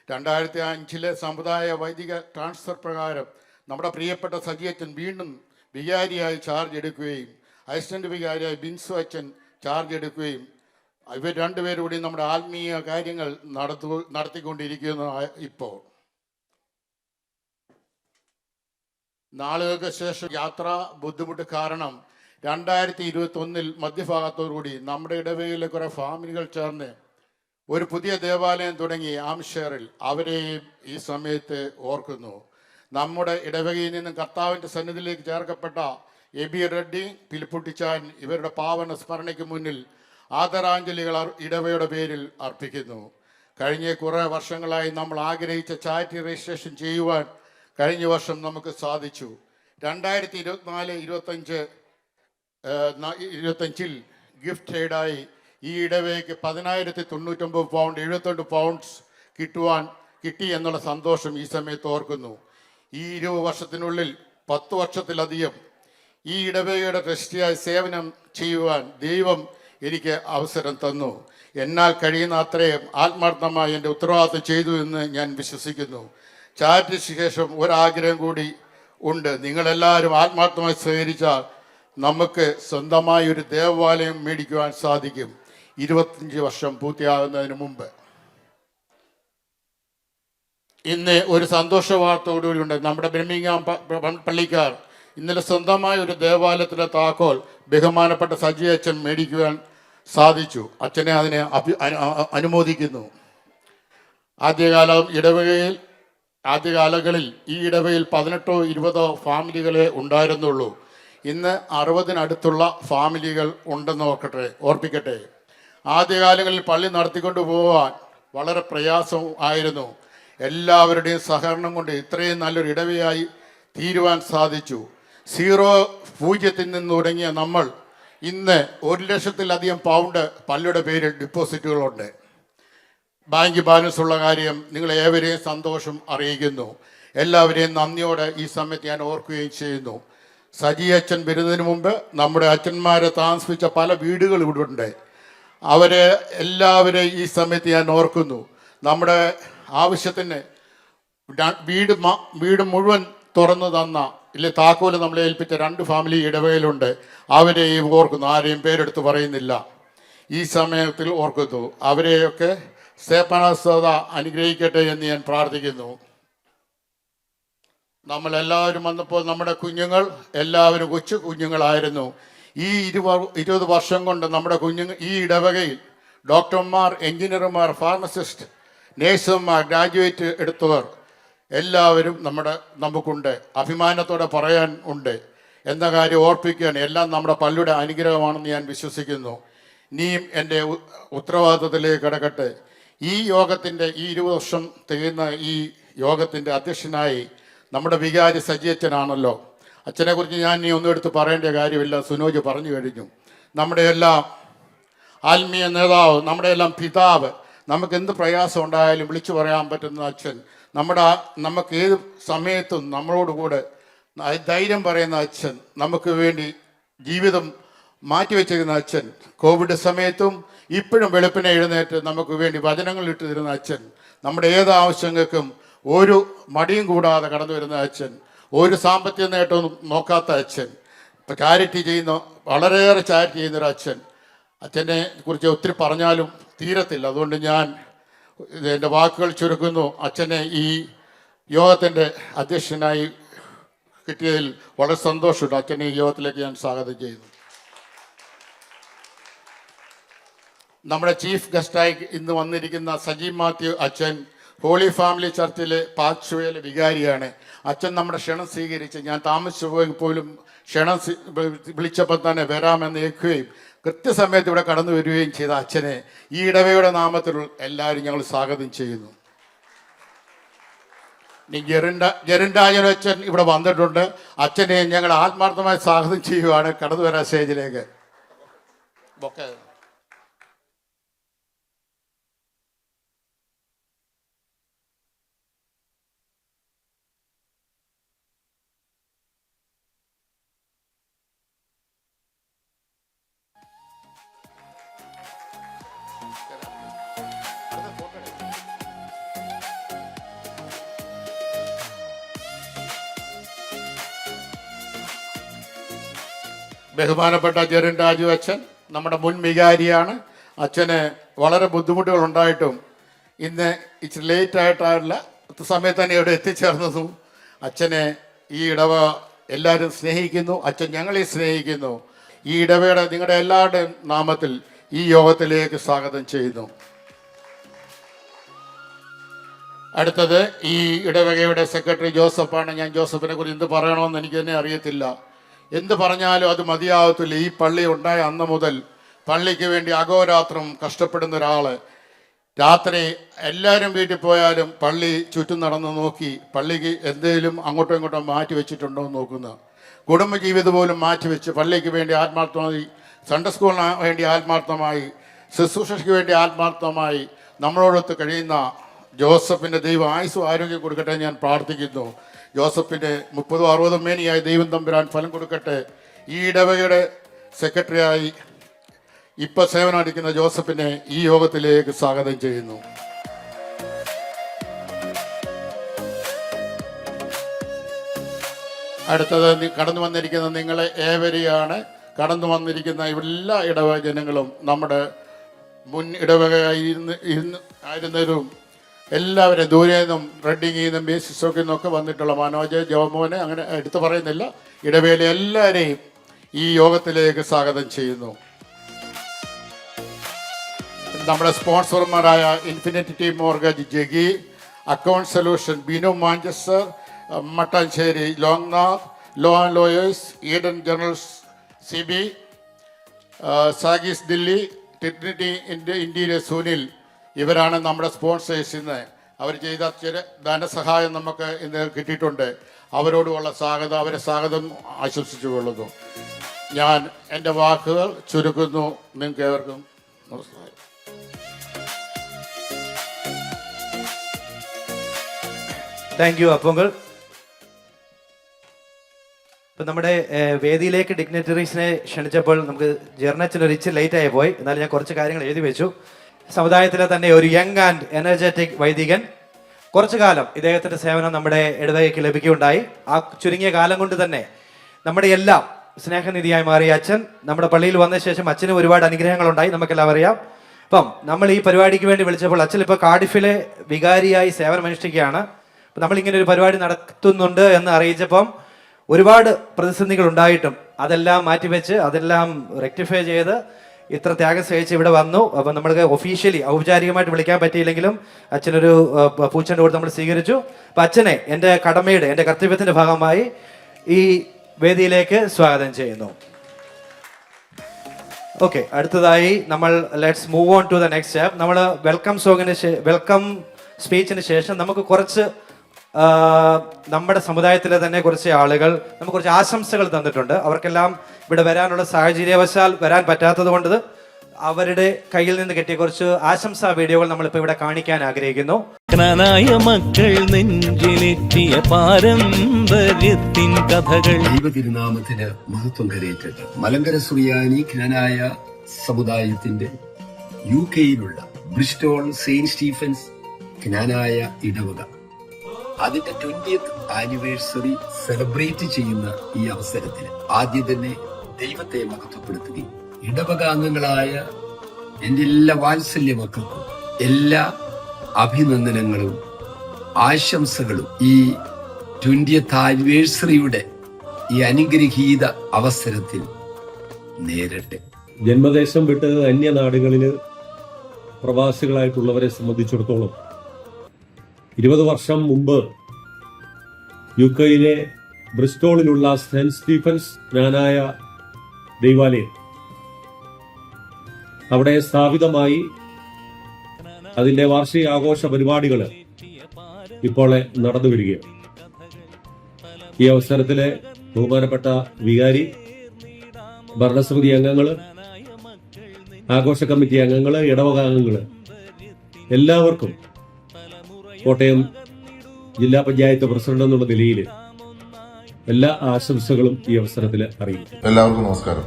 2005 സമുദായ വൈദിക ട്രാൻസ്ഫർ പ്രകാരം നമ്മുടെ പ്രിയപ്പെട്ട സജിയച്ചൻ വീണ്ടും വികാരിയായി ചാർജ് എടുക്കുകയും അസിസ്റ്റന്റ് വികാരിയായി ബിൻസു അച്ഛൻ ചാർജ് എടുക്കുകയും ഇവർ രണ്ടുപേരും നമ്മുടെ ആത്മീയ കാര്യങ്ങൾ നടത്തിക്കൊണ്ടിരിക്കുന്നു. ഇപ്പോൾ നാളുകൾക്ക് ശേഷം യാത്രാ ബുദ്ധിമുട്ട് കാരണം 2021 മധ്യഭാഗത്തോടുകൂടി നമ്മുടെ ഇടവകയിലെ കുറെ ഫാമിലികൾ ചേർന്ന് ഒരു പുതിയ ദേവാലയം തുടങ്ങി ആംഷെയറിൽ. അവരെയും ഈ സമയത്ത് ഓർക്കുന്നു. നമ്മുടെ ഇടവകയിൽ നിന്നും കർത്താവിൻ്റെ സന്നിധിയിലേക്ക് ചേർക്കപ്പെട്ട എബി റെഡ്ഡി, പിലിപ്പുട്ടിച്ചാൻ ഇവരുടെ പാവന സ്മരണയ്ക്ക് മുന്നിൽ ആദരാഞ്ജലികൾ ഇടവയുടെ പേരിൽ അർപ്പിക്കുന്നു. കഴിഞ്ഞ കുറേ വർഷങ്ങളായി നമ്മൾ ആഗ്രഹിച്ച ചാരിറ്റി രജിസ്ട്രേഷൻ ചെയ്യുവാൻ കഴിഞ്ഞ വർഷം നമുക്ക് സാധിച്ചു. 2024-25 ഗിഫ്റ്റ് എയ്ഡായി ഈ ഇടവയ്ക്ക് 10,099 പൗണ്ട് 72 പൗണ്ട്സ് കിട്ടി എന്നുള്ള സന്തോഷം ഈ സമയത്ത് ഓർക്കുന്നു. ഈ 20 വർഷത്തിനുള്ളിൽ 10 വർഷത്തിലധികം ഈ ഇടവകയുടെ ട്രസ്റ്റിയായി സേവനം ചെയ്യുവാൻ ദൈവം എനിക്ക് അവസരം തന്നു. എന്നാൽ കഴിയുന്ന അത്രയും ആത്മാർത്ഥമായി എൻ്റെ ഉത്തരവാദിത്വം ചെയ്തു എന്ന് ഞാൻ വിശ്വസിക്കുന്നു. ചാരിറ്റിക്ക് ശേഷം ഒരാഗ്രഹം കൂടി ഉണ്ട്. നിങ്ങളെല്ലാവരും ആത്മാർത്ഥമായി സ്വീകരിച്ചാൽ നമുക്ക് സ്വന്തമായി ഒരു ദേവാലയം മേടിക്കുവാൻ സാധിക്കും 25 വർഷം പൂർത്തിയാകുന്നതിന് മുമ്പ്. ഇന്ന് ഒരു സന്തോഷ വാർത്തയോടുകൂടിയുണ്ട്. നമ്മുടെ ബിർമിംഗ്ഹാം പള്ളിക്കാർ ഇന്നലെ സ്വന്തമായ ഒരു ദേവാലയത്തിലെ താക്കോൽ ബഹുമാനപ്പെട്ട സജി അച്ഛൻ മേടിക്കുവാൻ സാധിച്ചു. അച്ഛനെ അതിനെ അനുമോദിക്കുന്നു. ആദ്യകാലങ്ങളിൽ ഈ ഇടവകയിൽ 18-20 ഫാമിലികളെ ഉണ്ടായിരുന്നുള്ളൂ. ഇന്ന് 60-അടുത്തുള്ള ഫാമിലികൾ ഉണ്ടെന്ന് ഓർപ്പിക്കട്ടെ. ആദ്യകാലങ്ങളിൽ പള്ളി നടത്തിക്കൊണ്ടു പോകാൻ വളരെ പ്രയാസം ആയിരുന്നു. എല്ലാവരുടെയും സഹകരണം കൊണ്ട് ഇത്രയും നല്ലൊരു ഇടവയായി തീരുവാൻ സാധിച്ചു. 0 നിന്ന് തുടങ്ങിയ നമ്മൾ ഇന്ന് 1,00,000-ലധികം പൗണ്ട് പള്ളിയുടെ പേരിൽ ഡിപ്പോസിറ്റുകളുണ്ട്. ബാങ്ക് ബാലൻസ് ഉള്ള കാര്യം നിങ്ങളേവരെയും സന്തോഷം അറിയിക്കുന്നു. എല്ലാവരെയും നന്ദിയോടെ ഈ സമയത്ത് ഞാൻ ഓർക്കുകയും ചെയ്യുന്നു. സജി അച്ഛൻ വരുന്നതിന് മുമ്പ് നമ്മുടെ അച്ഛന്മാരെ താമസിപ്പിച്ച പല വീടുകൾ ഇവിടെ ഉണ്ട്. അവരെ എല്ലാവരെയും ഈ സമയത്ത് ഞാൻ ഓർക്കുന്നു. നമ്മുടെ ആവശ്യത്തിന് വീട് മുഴുവൻ തുറന്നു തന്ന താക്കോല് നമ്മളെ ഏൽപ്പിച്ച 2 ഫാമിലി ഇടവകയിലുണ്ട്. അവരെയും ഓർക്കുന്നു. ആരെയും പേരെടുത്ത് പറയുന്നില്ല. ഈ സമയത്തിൽ ഓർക്കുന്നു. അവരെയൊക്കെ സ്തേഫാനോസ് അനുഗ്രഹിക്കട്ടെ എന്ന് ഞാൻ പ്രാർത്ഥിക്കുന്നു. നമ്മളെല്ലാവരും വന്നപ്പോൾ നമ്മുടെ കുഞ്ഞുങ്ങൾ എല്ലാവരും കൊച്ചു കുഞ്ഞുങ്ങളായിരുന്നു. ഈ 20 വർഷം കൊണ്ട് നമ്മുടെ കുഞ്ഞുങ്ങൾ ഈ ഇടവകയിൽ ഡോക്ടർമാർ, എഞ്ചിനീയർമാർ, ഫാർമസിസ്റ്റ്, നേഴ്സുമാർ, ഗ്രാജുവേറ്റ് എടുത്തവർ എല്ലാവരും നമുക്കുണ്ട്. അഭിമാനത്തോടെ പറയാൻ ഉണ്ട് എന്ന കാര്യം ഓർപ്പിക്കുകയാണ്. എല്ലാം നമ്മുടെ പള്ളിയുടെ അനുഗ്രഹമാണെന്ന് ഞാൻ വിശ്വസിക്കുന്നു. ഇനിയും എൻ്റെ ഉത്തരവാദിത്വത്തിലേക്ക് കിടക്കട്ടെ. ഈ യോഗത്തിൻ്റെ ഈ 20 വർഷം തികയുന്ന ഈ യോഗത്തിൻ്റെ അധ്യക്ഷനായി നമ്മുടെ വികാരി സജി അച്ഛനാണല്ലോ. അച്ഛനെക്കുറിച്ച് ഞാൻ ഇനി ഒന്നും എടുത്ത് പറയേണ്ട കാര്യമില്ല, സുനോജ് പറഞ്ഞു കഴിഞ്ഞു. നമ്മുടെ എല്ലാം ആത്മീയ നേതാവ്, നമ്മുടെ എല്ലാം പിതാവ്, നമുക്ക് എന്ത് പ്രയാസം ഉണ്ടായാലും വിളിച്ചു പറയാൻ പറ്റുന്ന അച്ഛൻ, നമുക്ക് ഏത് സമയത്തും നമ്മളോടുകൂടെ ധൈര്യം പറയുന്ന അച്ഛൻ, നമുക്ക് വേണ്ടി ജീവിതം മാറ്റിവെച്ചിരുന്ന അച്ഛൻ, കോവിഡ് സമയത്തും ഇപ്പോഴും വെളുപ്പിനെ എഴുന്നേറ്റ് നമുക്ക് വേണ്ടി വചനങ്ങൾ ഇട്ട് തരുന്ന അച്ഛൻ, നമ്മുടെ ഏത് ആവശ്യങ്ങൾക്കും ഒരു മടിയും കൂടാതെ കടന്നു വരുന്ന അച്ഛൻ, ഒരു സാമ്പത്തിക നേട്ടവും നോക്കാത്ത അച്ഛൻ, ഇപ്പം ചാരിറ്റി ചെയ്യുന്ന വളരെയേറെ ചാരിറ്റി ചെയ്യുന്നൊരു അച്ഛൻ. അച്ഛനെ കുറിച്ച് ഒത്തിരി പറഞ്ഞാലും തീരത്തില്ല. അതുകൊണ്ട് ഞാൻ എൻ്റെ വാക്കുകൾ ചുരുക്കുന്നു. അച്ഛനെ ഈ യോഗത്തിൻ്റെ അധ്യക്ഷനായി കിട്ടിയതിൽ വളരെ സന്തോഷമുണ്ട്. അച്ഛനെ ഈ യോഗത്തിലേക്ക് ഞാൻ സ്വാഗതം ചെയ്യുന്നു. നമ്മുടെ ചീഫ് ഗസ്റ്റായി ഇന്ന് വന്നിരിക്കുന്ന സജി മാത്യു അച്ഛൻ ഹോളി ഫാമിലി ചർച്ചിലെ പാച്ചുവയിലെ വികാരിയാണ്. അച്ഛൻ നമ്മുടെ ക്ഷണം സ്വീകരിച്ച്, ഞാൻ താമസിച്ചു പോലും ക്ഷണം വിളിച്ചപ്പോൾ തന്നെ വരാമെന്ന് ഏൽക്കുകയും കൃത്യസമയത്ത് ഇവിടെ കടന്നു വരികയും ചെയ്ത അച്ഛനെ ഈ ഇടവയുടെ നാമത്തിൽ എല്ലാവരും ഞങ്ങൾ സ്വാഗതം ചെയ്യുന്നു. ഇനി ജെറിൻരാജൻ അച്ഛൻ ഇവിടെ വന്നിട്ടുണ്ട്. അച്ഛനെ ഞങ്ങൾ ആത്മാർത്ഥമായി സ്വാഗതം ചെയ്യുവാണ്. കടന്നു വരാൻ സ്റ്റേജിലേക്ക്. ഓക്കെ. ബഹുമാനപ്പെട്ട ജെറിൻ രാജു അച്ഛൻ നമ്മുടെ മുൻ വികാരിയാണ്. അച്ഛന് വളരെ ബുദ്ധിമുട്ടുകളുണ്ടായിട്ടും ഇന്ന് ഇച്ചിരി ലേറ്റ് ആയിട്ടായുള്ള സമയത്ത് തന്നെ ഇവിടെ എത്തിച്ചേർന്നതും അച്ഛനെ ഈ ഇടവ എല്ലാവരും സ്നേഹിക്കുന്നു. അച്ഛൻ ഞങ്ങളെ സ്നേഹിക്കുന്നു. ഈ ഇടവയുടെ നിങ്ങളുടെ എല്ലാവരുടെയും നാമത്തിൽ ഈ യോഗത്തിലേക്ക് സ്വാഗതം ചെയ്യുന്നു. അടുത്തത് ഈ ഇടവകയുടെ സെക്രട്ടറി ജോസഫാണ്. ഞാൻ ജോസഫിനെ കുറിച്ച് എന്ത് പറയണമെന്ന് എനിക്ക് തന്നെ അറിയത്തില്ല. എന്ത് പറഞ്ഞാലും അത് മതിയാവത്തില്ല. ഈ പള്ളി ഉണ്ടായ അന്ന് മുതൽ പള്ളിക്ക് വേണ്ടി അഹോരാത്രം കഷ്ടപ്പെടുന്ന ഒരാൾ. രാത്രി എല്ലാവരും വീട്ടിൽ പോയാലും പള്ളി ചുറ്റും നടന്ന് നോക്കി പള്ളിക്ക് എന്തെങ്കിലും അങ്ങോട്ടും ഇങ്ങോട്ടും മാറ്റി വെച്ചിട്ടുണ്ടോ എന്ന് നോക്കുന്ന, കുടുംബജീവിതം പോലും മാറ്റിവെച്ച് പള്ളിക്ക് വേണ്ടി ആത്മാർത്ഥമായി, സൺഡേ സ്കൂളിന് വേണ്ടി ആത്മാർത്ഥമായി, ശുശ്രൂഷയ്ക്ക് വേണ്ടി ആത്മാർത്ഥമായി നമ്മളോടൊത്ത് കഴിയുന്ന ജോസഫിൻ്റെ ദൈവം ആയുസ്സും ആരോഗ്യം കൊടുക്കട്ടെ ഞാൻ പ്രാർത്ഥിക്കുന്നു. ജോസഫിൻ്റെ 30-60 മേനിയായി ദൈവം തമ്പുരാൻ ഫലം കൊടുക്കട്ടെ. ഈ ഇടവകയുടെ സെക്രട്ടറിയായി ഇപ്പോൾ സേവനമടിക്കുന്ന ജോസഫിനെ ഈ യോഗത്തിലേക്ക് സ്വാഗതം ചെയ്യുന്നു. അടുത്തത് കടന്നു വന്നിരിക്കുന്ന നിങ്ങളെ ഏവരെയാണ്. കടന്നു വന്നിരിക്കുന്ന എല്ലാ ഇടവക ജനങ്ങളും നമ്മുടെ മുൻ ഇടവകയായിരുന്നവരും എല്ലാവരും ദൂരെ നിന്നും റെഡിങ്ങിൽ നിന്നും ബേസിസൊക്കെ നിന്നൊക്കെ വന്നിട്ടുള്ള മനോജ്, ജോമോനെ അങ്ങനെ എടുത്തു പറയുന്നില്ല, ഇടവയിലെ എല്ലാവരെയും ഈ യോഗത്തിലേക്ക് സ്വാഗതം ചെയ്യുന്നു. നമ്മുടെ സ്പോൺസർമാരായ infinity mortgage Jaggi, account solution Binu Manchester, Mattancherry Longnath, law and lawyers, Eden generals CB, സാഗീസ് ദില്ലി, ടെക്നിറ്റി ഇന്ത്യയിലെ സുനിൽ, ഇവരാണ് നമ്മുടെ സ്പോൺസേഴ്സ്. ഇന്ന് അവർ ചെയ്ത ചില ധനസഹായം നമുക്ക് ഇന്ന് കിട്ടിയിട്ടുണ്ട്. അവരോടുള്ള സ്വാഗതം, അവരെ സ്വാഗതം ആശംസിച്ചു കൊള്ളുന്നു. ഞാൻ എൻ്റെ വാക്കുകൾ ചുരുക്കുന്നു. നിങ്ങൾക്ക് ഏവർക്കും നമസ്കാരം. താങ്ക് യു അപ്പുങ്കൾ. ഇപ്പം നമ്മുടെ വേദിയിലേക്ക് ഡിഗ്നറ്ററീസിനെ ക്ഷണിച്ചപ്പോൾ നമുക്ക് ജെറിനച്ചൻ ഒരു ഇച്ചിരി ലേറ്റായി പോയി. എന്നാലും ഞാൻ കുറച്ച് കാര്യങ്ങൾ എഴുതി വെച്ചു. സമുദായത്തിലെ തന്നെ ഒരു യങ് ആൻഡ് എനർജറ്റിക് വൈദികൻ. കുറച്ചു കാലം ഇദ്ദേഹത്തിൻ്റെ സേവനം നമ്മുടെ ഇടവകയ്ക്ക് ലഭിക്കുകയുണ്ടായി. ആ ചുരുങ്ങിയ കാലം കൊണ്ട് തന്നെ നമ്മുടെ എല്ലാം സ്നേഹനിധിയായി മാറിയ അച്ഛൻ നമ്മുടെ പള്ളിയിൽ വന്ന ശേഷം അച്ഛന് ഒരുപാട് അനുഗ്രഹങ്ങളുണ്ടായി, നമുക്കെല്ലാം അറിയാം. അപ്പം നമ്മൾ ഈ പരിപാടിക്ക് വേണ്ടി വിളിച്ചപ്പോൾ അച്ഛൻ ഇപ്പോൾ കാർഡിഫിലെ വികാരിയായി സേവനമനുഷ്ഠിക്കുകയാണ്. അപ്പം നമ്മളിങ്ങനെ ഒരു പരിപാടി നടത്തുന്നുണ്ട് എന്ന് അറിയിച്ചപ്പം ഒരുപാട് പ്രതിസന്ധികൾ ഉണ്ടായിട്ടും അതെല്ലാം മാറ്റിവെച്ച് അതെല്ലാം റെക്ടിഫൈ ചെയ്ത് ഇത്ര ത്യാഗം സഹിച്ച് ഇവിടെ വന്നു. അപ്പം നമ്മൾക്ക് ഒഫീഷ്യലി ഔപചാരികമായിട്ട് വിളിക്കാൻ പറ്റിയില്ലെങ്കിലും അച്ഛനൊരു പൂച്ചൻ്റെ കൂടെ നമ്മൾ സ്വീകരിച്ചു. അപ്പം അച്ഛനെ എൻ്റെ കടമയുടെ, എൻ്റെ കർത്തവ്യത്തിൻ്റെ ഭാഗമായി ഈ വേദിയിലേക്ക് സ്വാഗതം ചെയ്യുന്നു. ഓക്കെ, അടുത്തതായി നമ്മൾ let's move on to the next step. നമ്മൾ വെൽക്കം സ്പീച്ചിന് ശേഷം നമുക്ക് കുറച്ച് നമ്മുടെ സമുദായത്തിലെ തന്നെ കുറച്ച് ആളുകൾ നമുക്ക് കുറച്ച് ആശംസകൾ തന്നിട്ടുണ്ട്. അവർക്കെല്ലാം ഇവിടെ വരാനുള്ള സാഹചര്യവശാൽ വരാൻ പറ്റാത്തത് കൊണ്ട് അവരുടെ കയ്യിൽ നിന്ന് കിട്ടിയ കുറച്ച് ആശംസാ വീഡിയോകൾ നമ്മളിപ്പോൾ ഇവിടെ കാണിക്കാൻ ആഗ്രഹിക്കുന്നു. ായ മക്കൾ നെഞ്ചിലെത്തിയ പാരമ്പര്യത്തിൻ കഥകൾ. ദൈവതിരുനാമത്തിന് മഹത്വം കരയറ്റട്ടെ. മലങ്കര സുറിയാനി ജ്ഞാനായ സമുദായത്തിന്റെ UK-യിലുള്ള ബ്രിസ്റ്റോൾ സെയിന്റ് സ്റ്റീഫൻസ് ജ്ഞാനായ ഇടവക അതിന്റെ 20th ആനിവേഴ്സറി സെലിബ്രേറ്റ് ചെയ്യുന്ന ഈ അവസരത്തിൽ ആദ്യം തന്നെ ദൈവത്തെ മഹത്വപ്പെടുത്തുകയും ഇടവക അംഗങ്ങളായ എന്റെ എല്ലാ വാത്സല്യ മക്കൾക്കും എല്ലാ അഭിനന്ദനങ്ങളും ആശംസകളും ഈ 20th ആനിവേഴ്സറിയുടെ ഈ അനുഗ്രഹീത അവസരത്തിൽ നേരട്ടെ. ജന്മദേശം വിട്ട് അന്യനാടുകളിൽ പ്രവാസികളായിട്ടുള്ളവരെ സംബന്ധിച്ചിടത്തോളം 20 വർഷം മുമ്പ് UK-യിലെ ബ്രിസ്റ്റോളിലുള്ള സെന്റ് സ്റ്റീഫൻസ് ജ്ഞാനായ ദൈവാലയം അവിടെ സ്ഥാപിതമായി അതിന്റെ വാർഷിക ആഘോഷ പരിപാടികൾ ഇപ്പോൾ നടന്നു വരികയാണ്. ഈ അവസരത്തിലെ ബഹുമാനപ്പെട്ട വികാരി, ഭരണസമിതി അംഗങ്ങള്, ആഘോഷ കമ്മിറ്റി അംഗങ്ങള്, ഇടവക അംഗങ്ങള് എല്ലാവർക്കും കോട്ടയം ജില്ലാ പഞ്ചായത്ത് പ്രസിഡന്റ് എന്നുള്ള നിലയിൽ എല്ലാ ആശംസകളും ഈ അവസരത്തിൽ അറിയിക്കും. എല്ലാവർക്കും നമസ്കാരം.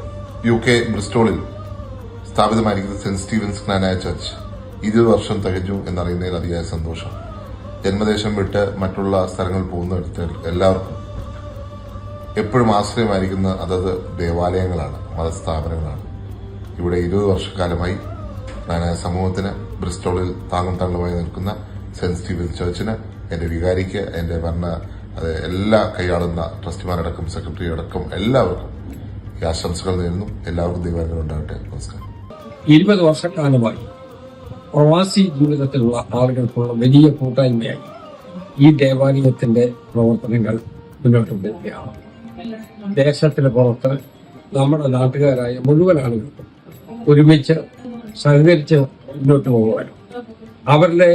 UK ബ്രിസ്റ്റോളിൽ സ്ഥാപിതമായിരിക്കുന്ന സെന്റ് സ്റ്റീവൻസ് ജ്ഞാനായ ചർച്ച് 20 വർഷം തികഞ്ഞു എന്നറിയുന്നതിൽ അതിയായ സന്തോഷം. ജന്മദേശം വിട്ട് മറ്റുള്ള സ്ഥലങ്ങളിൽ പോകുന്നിടത്ത് എല്ലാവർക്കും എപ്പോഴും ആശ്രയമായിരിക്കുന്ന അതത് ദേവാലയങ്ങളാണ്, മതസ്ഥാപനങ്ങളാണ്. ഇവിടെ 20 വർഷക്കാലമായി ജ്ഞാനായ സമൂഹത്തിന് ബ്രിസ്റ്റോളിൽ താങ്ങും തള്ളുമായി നിൽക്കുന്ന സെന്റ് സ്റ്റീവൻസ് ചർച്ചിന്, എന്റെ വികാരിക്ക്, എന്റെ എല്ലാ കൈയാളുന്ന ട്രസ്റ്റിമാരടക്കം സെക്രട്ടറി അടക്കം എല്ലാവർക്കും ഈ ആശംസകൾ നേരുന്നു. എല്ലാവർക്കും ദൈവാനുഗ്രഹം ഉണ്ടാകട്ടെ. നമസ്കാരം. 20 വർഷക്കാലമായി പ്രവാസി ജീവിതത്തിലുള്ള ആളുകൾക്കുള്ള വലിയ കൂട്ടായ്മയായി ഈ ദേവാലയത്തിന്റെ പ്രവർത്തനങ്ങൾ മുന്നോട്ട് പോവുകയാണ്. ദേശത്തിന് പുറത്ത് നമ്മുടെ നാട്ടുകാരായ മുഴുവൻ ആളുകൾക്കും ഒരുമിച്ച് സഹകരിച്ച് മുന്നോട്ട് പോകുവാനും അവരുടെ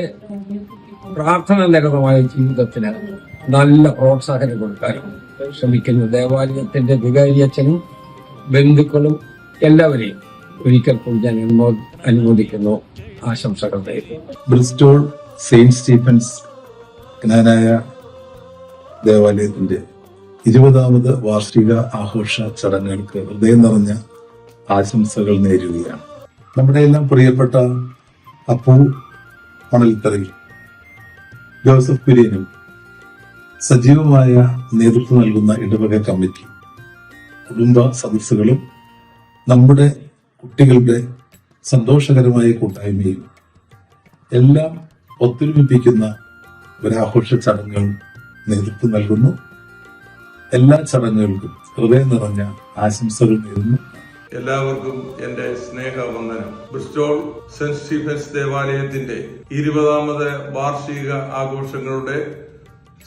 പ്രാർത്ഥന നിരതമായ ജീവിതത്തിന് നല്ല പ്രോത്സാഹനം കൊടുക്കാനും ശ്രമിക്കുന്നു. ദേവാലയത്തിന്റെ വികാരിയച്ഛനും ബന്ധുക്കളും എല്ലാവരെയും ഒരിക്കൽ കൂടി ഞാൻ അനുമോദിക്കുന്നു. ആശംസകൾ നേരുന്നു. ബ്രിസ്റ്റോൾ സെയിന്റ് സ്റ്റീഫൻസ് ജ്ഞാനായ ദേവാലയത്തിന്റെ 20ാമത് വാർഷിക ആഘോഷ ചടങ്ങുകൾക്ക് ഹൃദയം നിറഞ്ഞ ആശംസകൾ നേരുകയാണ്. നമ്മുടെ എല്ലാം പ്രിയപ്പെട്ട അപ്പു മണൽത്തറയിൽ ജോസഫ് കുര്യനും സജീവമായ നേതൃത്വം നൽകുന്ന ഇടവക കമ്മിറ്റി, കുടുംബ സദസ്സുകളും നമ്മുടെ കുട്ടികളുടെ സന്തോഷകരമായ കൂട്ടായ്മയും എല്ലാം ഒത്തൊരുമിപ്പിക്കുന്ന ഒരാഘോഷ ചടങ്ങുകൾ നേതൃത്വം നൽകുന്നു. എല്ലാ ചടങ്ങുകൾക്കും ഹൃദയം നിറഞ്ഞ ആശംസകൾ നേരുന്നു. എല്ലാവർക്കും എന്റെ സ്നേഹവന്ദനം. ബ്രിസ്റ്റോൾ സെന്റ് സ്റ്റീഫൻസ് ദേവാലയത്തിന്റെ 20ാമത് വാർഷിക ആഘോഷങ്ങളുടെ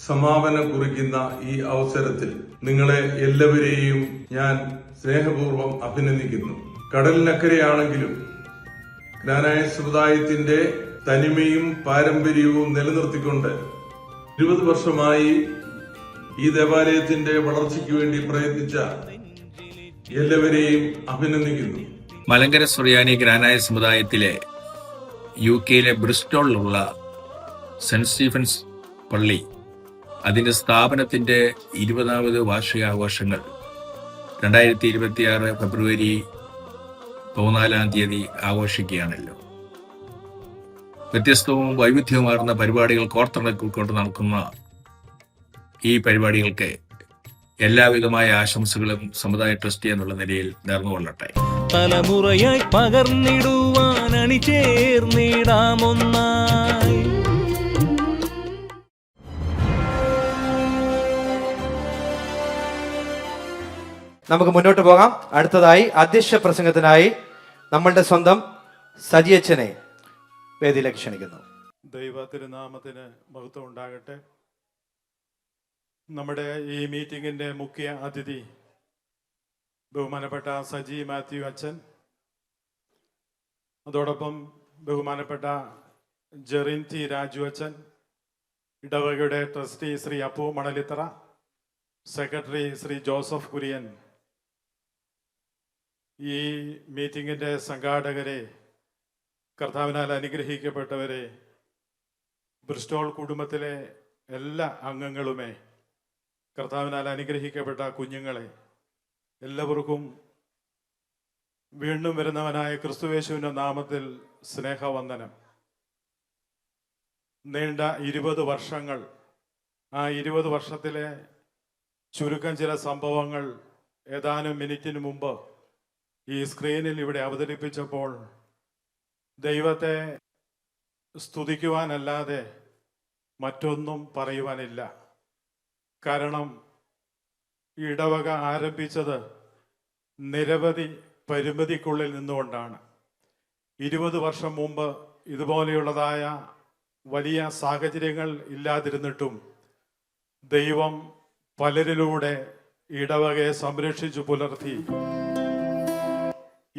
സമാപനം കുറിക്കുന്ന ഈ അവസരത്തിൽ നിങ്ങളെ എല്ലാവരെയും ഞാൻ സ്നേഹപൂർവ്വം അഭിനന്ദിക്കുന്നു. കടലിനക്കരയാണെങ്കിലും ജ്ഞാനായ സമുദായത്തിന്റെ തനിമയും പാരമ്പര്യവും നിലനിർത്തിക്കൊണ്ട് 20 വർഷമായി ഈ ദേവാലയത്തിന്റെ വളർച്ചയ്ക്ക് വേണ്ടി പ്രയത്നിച്ച എല്ലാവരെയും അഭിനന്ദിക്കുന്നു. മലങ്കര സുറിയാനി ജ്ഞാനായ സമുദായത്തിലെ UK-യിലെ ബ്രിസ്റ്റോളിലുള്ള സെന്റ് സ്റ്റീഫൻസ് പള്ളി അതിന്റെ സ്ഥാപനത്തിന്റെ 20ാമത് വാർഷികാഘോഷങ്ങൾ 2026 ഫെബ്രുവരി 14-ാം തീയതി ആഘോഷിക്കുകയാണല്ലോ. വ്യത്യസ്തവും വൈവിധ്യവുമാർന്ന പരിപാടികൾ കോർത്തിണക്കിക്കൊണ്ട് നടക്കുന്ന ഈ പരിപാടികൾക്ക് എല്ലാവിധമായ ആശംസകളും സമുദായ ട്രസ്റ്റി എന്നുള്ള നിലയിൽ നേർന്നുകൊള്ളട്ടെ. തലമുറയായി പകർന്നിടുവാൻ അണിചേർന്നിടാമൊന്നായി. നമുക്ക് മുന്നോട്ട് പോകാം. അടുത്തതായി അധ്യക്ഷ പ്രസംഗത്തിനായി നമ്മളുടെ സ്വന്തം സജിയച്ചനെ വേദിയിലേക്ക് ക്ഷണിക്കുന്നു. ദൈവ തിരുനാമത്തിന് മഹത്വം ഉണ്ടാകട്ടെ. നമ്മുടെ ഈ മീറ്റിംഗിന്റെ മുഖ്യ അതിഥി ബഹുമാനപ്പെട്ട സജി മാത്യു അച്ഛൻ, അതോടൊപ്പം ബഹുമാനപ്പെട്ട ജെറിൻ ടി രാജു അച്ഛൻ, ഇടവകയുടെ trustee Shri Appu Manalithara, secretary Shri Joseph Kurian, ഈ മീറ്റിങ്ങിൻ്റെ സംഘാടകരെ, കർത്താവിനാൽ അനുഗ്രഹിക്കപ്പെട്ടവരെ, ബ്രിസ്റ്റോൾ കുടുംബത്തിലെ എല്ലാ അംഗങ്ങളുമേ, കർത്താവിനാൽ അനുഗ്രഹിക്കപ്പെട്ട കുഞ്ഞുങ്ങളെ, എല്ലാവർക്കും വീണ്ടും വരുന്നവനായ ക്രിസ്തുയേശുവിൻ്റെ നാമത്തിൽ സ്നേഹവന്ദനം. നീണ്ട 20 വർഷങ്ങൾ, ആ 20 വർഷത്തിലെ ചുരുക്കം ചില സംഭവങ്ങൾ ഏതാനും മിനിറ്റിന് മുമ്പ് ഈ സ്ക്രീനിൽ ഇവിടെ അവതരിപ്പിച്ചപ്പോൾ ദൈവത്തെ സ്തുതിക്കുവാനല്ലാതെ മറ്റൊന്നും പറയുവാനില്ല. കാരണം ഈ ഇടവക ആരംഭിച്ചത് നിരവധി പരിമിതിക്കുള്ളിൽ നിന്നുകൊണ്ടാണ്. 20 വർഷം മുമ്പ് ഇതുപോലെയുള്ളതായ വലിയ സാഹചര്യങ്ങൾ ഇല്ലാതിരുന്നിട്ടും ദൈവം പലരിലൂടെ ഇടവകയെ സംരക്ഷിച്ചു പുലർത്തി.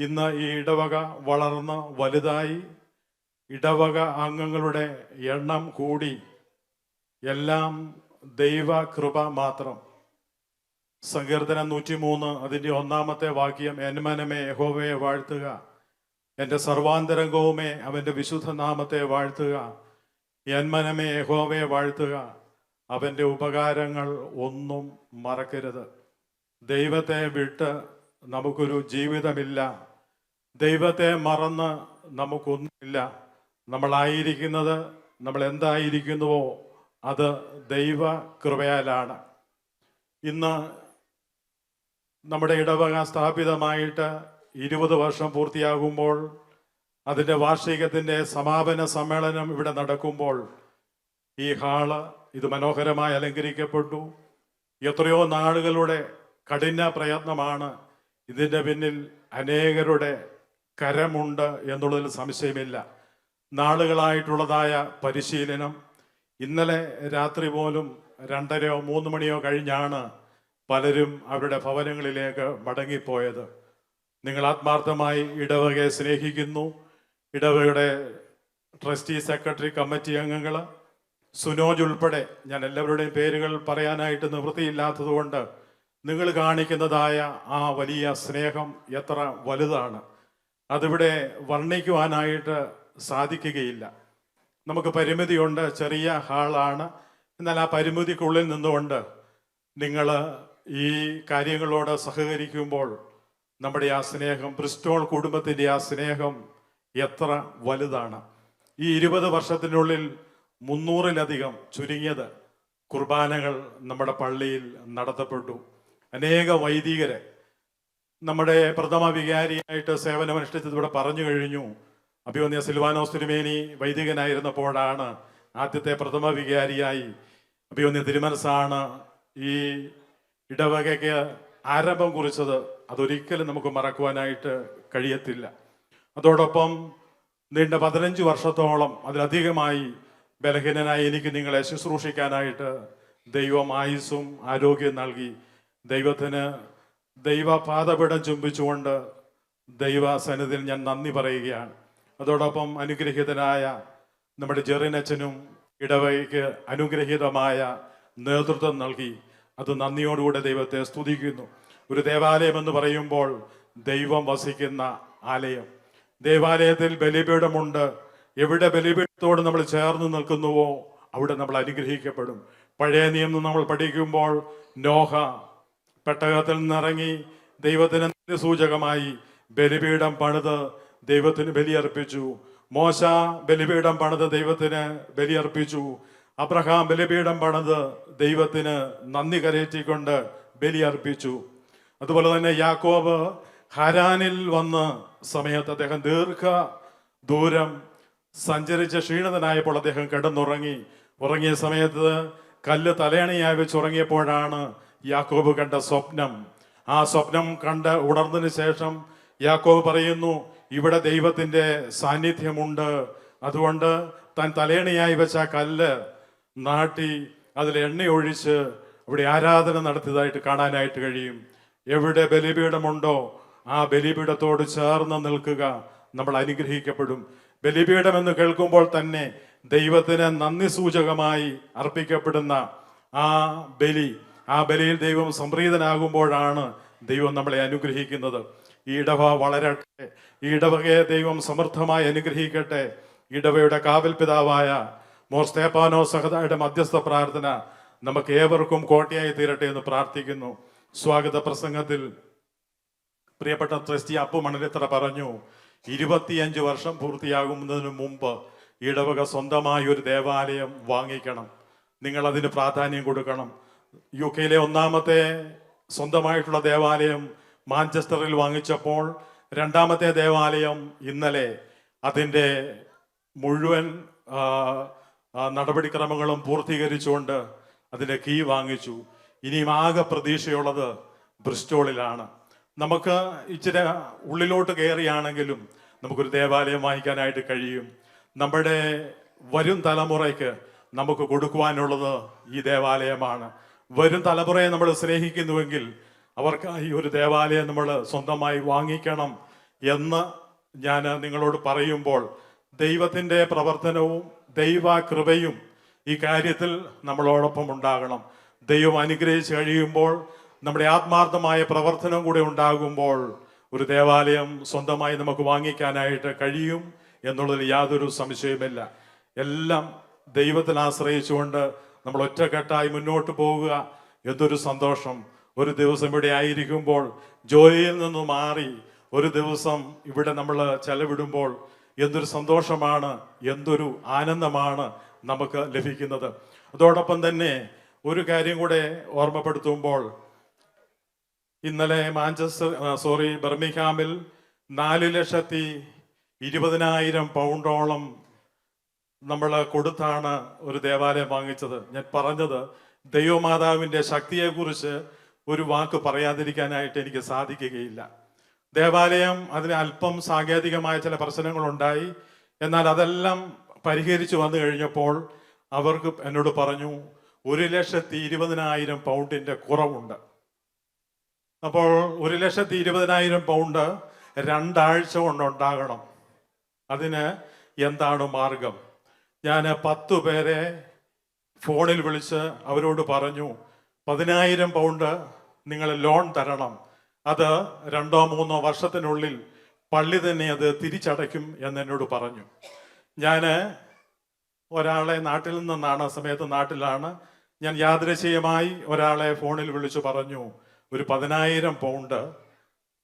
ഇന്ന് ഈ ഇടവക വളർന്ന് വലുതായി, ഇടവക അംഗങ്ങളുടെ എണ്ണം കൂടി. എല്ലാം ദൈവ കൃപ മാത്രം. സങ്കീർത്തനം 103 അതിൻ്റെ 1-ാമത്തെ വാക്യം, എൻ മനമേ യഹോവയെ വാഴ്ത്തുക, എൻ്റെ സർവാന്തരംഗവുമേ അവൻ്റെ വിശുദ്ധ നാമത്തെ വാഴ്ത്തുക. എൻ മനമേ യഹോവയെ വാഴ്ത്തുക, അവൻ്റെ ഉപകാരങ്ങൾ ഒന്നും മറക്കരുത്. ദൈവത്തെ വിട്ട് നമുക്കൊരു ജീവിതമില്ല. ദൈവത്തെ മറന്ന് നമുക്കൊന്നുമില്ല. നമ്മളായിരിക്കുന്നത്, നമ്മൾ എന്തായിരിക്കുന്നുവോ അത് ദൈവ കൃപയാലാണ്. ഇന്ന് നമ്മുടെ ഇടവക സ്ഥാപിതമായിട്ട് 20 വർഷം പൂർത്തിയാകുമ്പോൾ, അതിൻ്റെ വാർഷികത്തിൻ്റെ സമാപന സമ്മേളനം ഇവിടെ നടക്കുമ്പോൾ, ഈ ഹാള് ഇത് മനോഹരമായി അലങ്കരിക്കപ്പെട്ടു. എത്രയോ നാളുകളുടെ കഠിന പ്രയത്നമാണ് ഇതിൻ്റെ പിന്നിൽ. അനേകരുടെ കരമുണ്ട് എന്നുള്ളതിൽ സംശയമില്ല. നാളുകളായിട്ടുള്ളതായ പരിശീലനം. ഇന്നലെ രാത്രി പോലും 2:30 3 മണിയോ കഴിഞ്ഞാണ് പലരും അവരുടെ ഭവനങ്ങളിലേക്ക് മടങ്ങിപ്പോയത്. നിങ്ങൾ ആത്മാർത്ഥമായി ഇടവകയെ സ്നേഹിക്കുന്നു. ഇടവകയുടെ ട്രസ്റ്റി, സെക്രട്ടറി, കമ്മിറ്റി അംഗങ്ങൾ, സുനോജ് ഉൾപ്പെടെ, ഞാൻ എല്ലാവരുടെയും പേരുകൾ പറയാനായിട്ട് നിവൃത്തിയില്ലാത്തതുകൊണ്ട് നിങ്ങൾ കാണിക്കുന്നതായ ആ വലിയ സ്നേഹം എത്ര വലുതാണ്, അതിവിടെ വർണ്ണിക്കുവാനായിട്ട് സാധിക്കുകയില്ല. നമുക്ക് പരിമിതിയുണ്ട്, ചെറിയ ഹാളാണ്. എന്നാൽ ആ പരിമിതിക്കുള്ളിൽ നിന്നുകൊണ്ട് നിങ്ങൾ ഈ കാര്യങ്ങളോട് സഹകരിക്കുമ്പോൾ നമ്മുടെ ആ സ്നേഹം, ബ്രിസ്റ്റോൾ കുടുംബത്തിൻ്റെ ആ സ്നേഹം എത്ര വലുതാണ്. ഈ 20 വർഷത്തിനുള്ളിൽ 300-ലധികം ചുരുങ്ങിയത് കുർബാനകൾ നമ്മുടെ പള്ളിയിൽ നടത്തപ്പെട്ടു. അനേക വൈദികരെ നമ്മുടെ പ്രഥമ വികാരിയായിട്ട് സേവനമനുഷ്ഠിച്ചത് ഇവിടെ പറഞ്ഞു കഴിഞ്ഞു. അഭിവന്യ സിൽവാനോസ് തിരുമേനി വൈദികനായിരുന്നപ്പോഴാണ് ആദ്യത്തെ പ്രഥമ വികാരിയായി. അഭിവന്യ തിരുമനസാണ് ഈ ഇടവകയ്ക്ക് ആരംഭം കുറിച്ചത്. അതൊരിക്കലും നമുക്ക് മറക്കുവാനായിട്ട് കഴിയത്തില്ല. അതോടൊപ്പം നീണ്ട 15 വർഷത്തോളം, അതിലധികമായി ബലഹീനനായി എനിക്ക് നിങ്ങളെ ശുശ്രൂഷിക്കാനായിട്ട് ദൈവം ആയുസ്സും ആരോഗ്യം നൽകി. ദൈവത്തിന് ദൈവപാദപീഠം ചുംബിച്ചുകൊണ്ട് ദൈവ സന്നിധിയിൽ ഞാൻ നന്ദി പറയുകയാണ്. അതോടൊപ്പം അനുഗ്രഹീതനായ നമ്മുടെ ജെറിനച്ചനും ഇടവകയ്ക്ക് അനുഗ്രഹീതമായ നേതൃത്വം നൽകി. അത് നന്ദിയോടുകൂടെ ദൈവത്തെ സ്തുതിക്കുന്നു. ഒരു ദേവാലയം എന്ന് പറയുമ്പോൾ ദൈവം വസിക്കുന്ന ആലയം. ദേവാലയത്തിൽ ബലിപീഠമുണ്ട്. എവിടെ ബലിപീഠത്തോട് നമ്മൾ ചേർന്ന് നിൽക്കുന്നുവോ അവിടെ നമ്മൾ അനുഗ്രഹിക്കപ്പെടും. പഴയ നിയമം നമ്മൾ പഠിക്കുമ്പോൾ നോഹ പെട്ടകത്തിൽ നിന്നിറങ്ങി ദൈവത്തിന് സൂചകമായി ബലിപീഠം പണിത് ദൈവത്തിന് ബലിയർപ്പിച്ചു. മോശ ബലിപീഠം പണിത് ദൈവത്തിന് ബലിയർപ്പിച്ചു. അബ്രഹാം ബലിപീഠം പണിത് ദൈവത്തിന് നന്ദി കരയറ്റിക്കൊണ്ട് ബലിയർപ്പിച്ചു. അതുപോലെ തന്നെ യാക്കോബ് ഹരാനിൽ വന്ന സമയത്ത് അദ്ദേഹം ദൂരം സഞ്ചരിച്ച് ക്ഷീണിതനായപ്പോൾ അദ്ദേഹം കിടന്നുറങ്ങി. ഉറങ്ങിയ സമയത്ത് കല്ല് തലയണയായി വെച്ച് ഉറങ്ങിയപ്പോഴാണ് യാക്കോബ് കണ്ട സ്വപ്നം. ആ സ്വപ്നം കണ്ട് ഉണർന്നതിന് ശേഷം യാക്കോബ് പറയുന്നു, ഇവിടെ ദൈവത്തിൻ്റെ സാന്നിധ്യമുണ്ട്. അതുകൊണ്ട് താൻ തലയണയായി വെച്ച ആ കല്ല് നാട്ടി അതിൽ എണ്ണയൊഴിച്ച് അവിടെ ആരാധന നടത്തിയതായിട്ട് കാണാനായിട്ട് കഴിയും. എവിടെ ബലിപീഠമുണ്ടോ ആ ബലിപീഠത്തോട് ചേർന്ന് നിൽക്കുക, നമ്മൾ അനുഗ്രഹിക്കപ്പെടും. ബലിപീഠം എന്ന് കേൾക്കുമ്പോൾ തന്നെ ദൈവത്തിന് നന്ദി സൂചകമായി അർപ്പിക്കപ്പെടുന്ന ആ ബലിയിൽ ദൈവം സംപ്രീതനാകുമ്പോഴാണ് ദൈവം നമ്മളെ അനുഗ്രഹിക്കുന്നത്. ഈ ഇടവ വളരട്ടെ, ഈ ഇടവകയെ ദൈവം സമൃദ്ധമായി അനുഗ്രഹിക്കട്ടെ. ഇടവയുടെ കാവൽ പിതാവായ മോർ സ്തേഫാനോ സഹദായുടെ മധ്യസ്ഥ പ്രാർത്ഥന നമുക്ക് ഏവർക്കും കോട്ടയായി തീരട്ടെ എന്ന് പ്രാർത്ഥിക്കുന്നു. സ്വാഗത പ്രസംഗത്തിൽ പ്രിയപ്പെട്ട ട്രസ്റ്റി അപ്പു മണലിത്തറ പറഞ്ഞു, 25 വർഷം പൂർത്തിയാകുന്നതിന് മുമ്പ് ഇടവക സ്വന്തമായി ഒരു ദേവാലയം വാങ്ങിക്കണം. നിങ്ങൾ അതിന് പ്രാധാന്യം കൊടുക്കണം. UK ഒന്നാമത്തെ സ്വന്തമായിട്ടുള്ള ദേവാലയം മാഞ്ചസ്റ്ററിൽ വാങ്ങിച്ചപ്പോൾ രണ്ടാമത്തെ ദേവാലയം ഇന്നലെ അതിൻ്റെ മുഴുവൻ നടപടിക്രമങ്ങളും പൂർത്തീകരിച്ചുകൊണ്ട് അതിൻ്റെ കീ വാങ്ങിച്ചു. ഇനിയും ആകെ പ്രതീക്ഷയുള്ളത് ബ്രിസ്റ്റോളിലാണ്. നമുക്ക് ഇച്ചിരി ഉള്ളിലോട്ട് കയറിയാണെങ്കിലും നമുക്കൊരു ദേവാലയം വാങ്ങിക്കാനായിട്ട് കഴിയും. നമ്മുടെ വരും തലമുറയ്ക്ക് നമുക്ക് കൊടുക്കുവാനുള്ളത് ഈ ദേവാലയമാണ്. വരും തലമുറയെ നമ്മൾ സ്നേഹിക്കുന്നുവെങ്കിൽ അവർക്കായി ഒരു ദേവാലയം നമ്മൾ സ്വന്തമായി വാങ്ങിക്കണം എന്ന് ഞാൻ നിങ്ങളോട് പറയുമ്പോൾ ദൈവത്തിൻ്റെ പ്രവർത്തനവും ദൈവകൃപയും ഈ കാര്യത്തിൽ നമ്മളോടൊപ്പം ഉണ്ടാകണം. ദൈവം അനുഗ്രഹിച്ച് കഴിയുമ്പോൾ നമ്മുടെ ആത്മാർത്ഥമായ പ്രവർത്തനം കൂടെ ഉണ്ടാകുമ്പോൾ ഒരു ദേവാലയം സ്വന്തമായി നമുക്ക് വാങ്ങിക്കാനായിട്ട് കഴിയും എന്നുള്ളതിൽ യാതൊരു സംശയമില്ല. എല്ലാം ദൈവത്തിൽ ആശ്രയിച്ചുകൊണ്ട് നമ്മൾ ഒറ്റക്കെട്ടായി മുന്നോട്ട് പോവുക. എന്തൊരു സന്തോഷം! ഒരു ദിവസം ഇവിടെ ആയിരിക്കുമ്പോൾ ജോലിയിൽ നിന്ന് മാറി ഒരു ദിവസം ഇവിടെ നമ്മൾ ചെലവിടുമ്പോൾ എന്തൊരു സന്തോഷമാണ്, എന്തൊരു ആനന്ദമാണ് നമുക്ക് ലഭിക്കുന്നത്. അതോടൊപ്പം തന്നെ ഒരു കാര്യം കൂടെ ഓർമ്മപ്പെടുത്തുമ്പോൾ, ഇന്നലെ ബർമിംഗ്ഹാമിൽ 4,20,000 പൗണ്ടോളം നമ്മൾ കൊടുത്താണ് ഒരു ദേവാലയം വാങ്ങിച്ചത്. ഞാൻ പറഞ്ഞത് ദൈവമാതാവിൻ്റെ ശക്തിയെക്കുറിച്ച് ഒരു വാക്ക് പറയാതിരിക്കാനായിട്ട് എനിക്ക് സാധിക്കുകയില്ല. ദേവാലയം അതിന് അല്പം സാങ്കേതികമായ ചില പ്രശ്നങ്ങളുണ്ടായി. എന്നാൽ അതെല്ലാം പരിഹരിച്ചു വന്നു കഴിഞ്ഞപ്പോൾ അവർക്ക് എന്നോട് പറഞ്ഞു 1,20,000 പൗണ്ടിൻ്റെ കുറവുണ്ട്. അപ്പോൾ 1,20,000 പൗണ്ട് 2 ആഴ്ച കൊണ്ടുണ്ടാകണം. അതിന് എന്താണ് മാർഗം? ഞാൻ 10 പേരെ ഫോണിൽ വിളിച്ച് അവരോട് പറഞ്ഞു, 10,000 പൗണ്ട് നിങ്ങൾ ലോൺ തരണം. അത് 2-3 വർഷത്തിനുള്ളിൽ പള്ളി തന്നെ അത് തിരിച്ചടയ്ക്കും എന്നോട് പറഞ്ഞു. ഞാൻ ഒരാളെ നാട്ടിൽ നിന്നാണ്, ആ സമയത്ത് നാട്ടിലാണ്. ഞാൻ യാദൃശ്ചികമായി ഒരാളെ ഫോണിൽ വിളിച്ചു പറഞ്ഞു, ഒരു 10,000 പൗണ്ട്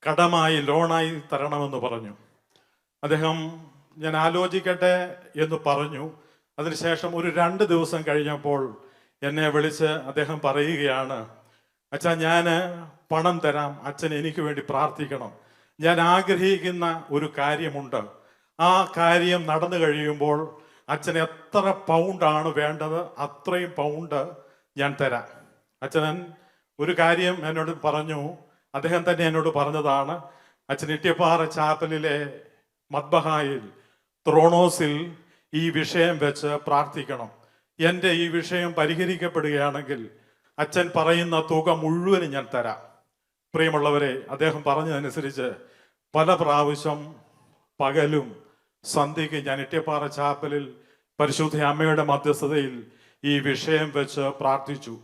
കടമായി ലോണായി തരണമെന്ന് പറഞ്ഞു. അദ്ദേഹം ഞാൻ ആലോചിക്കട്ടെ എന്ന് പറഞ്ഞു. അതിനുശേഷം ഒരു 2 ദിവസം കഴിഞ്ഞപ്പോൾ എന്നെ വിളിച്ച് അദ്ദേഹം പറയുകയാണ്, അച്ഛാ ഞാൻ പണം തരാം, അച്ഛൻ എനിക്ക് വേണ്ടി പ്രാർത്ഥിക്കണം. ഞാൻ ആഗ്രഹിക്കുന്ന ഒരു കാര്യമുണ്ട്. ആ കാര്യം നടന്നു കഴിയുമ്പോൾ അച്ഛൻ എത്ര പൗണ്ടാണ് വേണ്ടത് അത്രയും പൗണ്ട് ഞാൻ തരാം. അച്ഛൻ ഒരു കാര്യം എന്നോട് പറഞ്ഞു, അദ്ദേഹം തന്നെ എന്നോട് പറഞ്ഞതാണ്, അച്ഛൻ ഇട്ടിയപ്പാറ ചാപ്പലിലെ മദ്ബഹായിൽ ത്രോണോസിൽ ഈ വിഷയം വെച്ച് പ്രാർത്ഥിക്കണം. എൻ്റെ ഈ വിഷയം പരിഹരിക്കപ്പെടുകയാണെങ്കിൽ അച്ഛൻ പറയുന്ന തുക മുഴുവനും ഞാൻ തരാം. പ്രിയമുള്ളവരെ, അദ്ദേഹം പറഞ്ഞതനുസരിച്ച് പല പ്രാവശ്യം പകലും സന്ധ്യയ്ക്ക് ഞാൻ ഇട്ടിയപ്പാറ ചാപ്പലിൽ പരിശുദ്ധ അമ്മയുടെ മധ്യസ്ഥതയിൽ ഈ വിഷയം വെച്ച് പ്രാർത്ഥിച്ചു.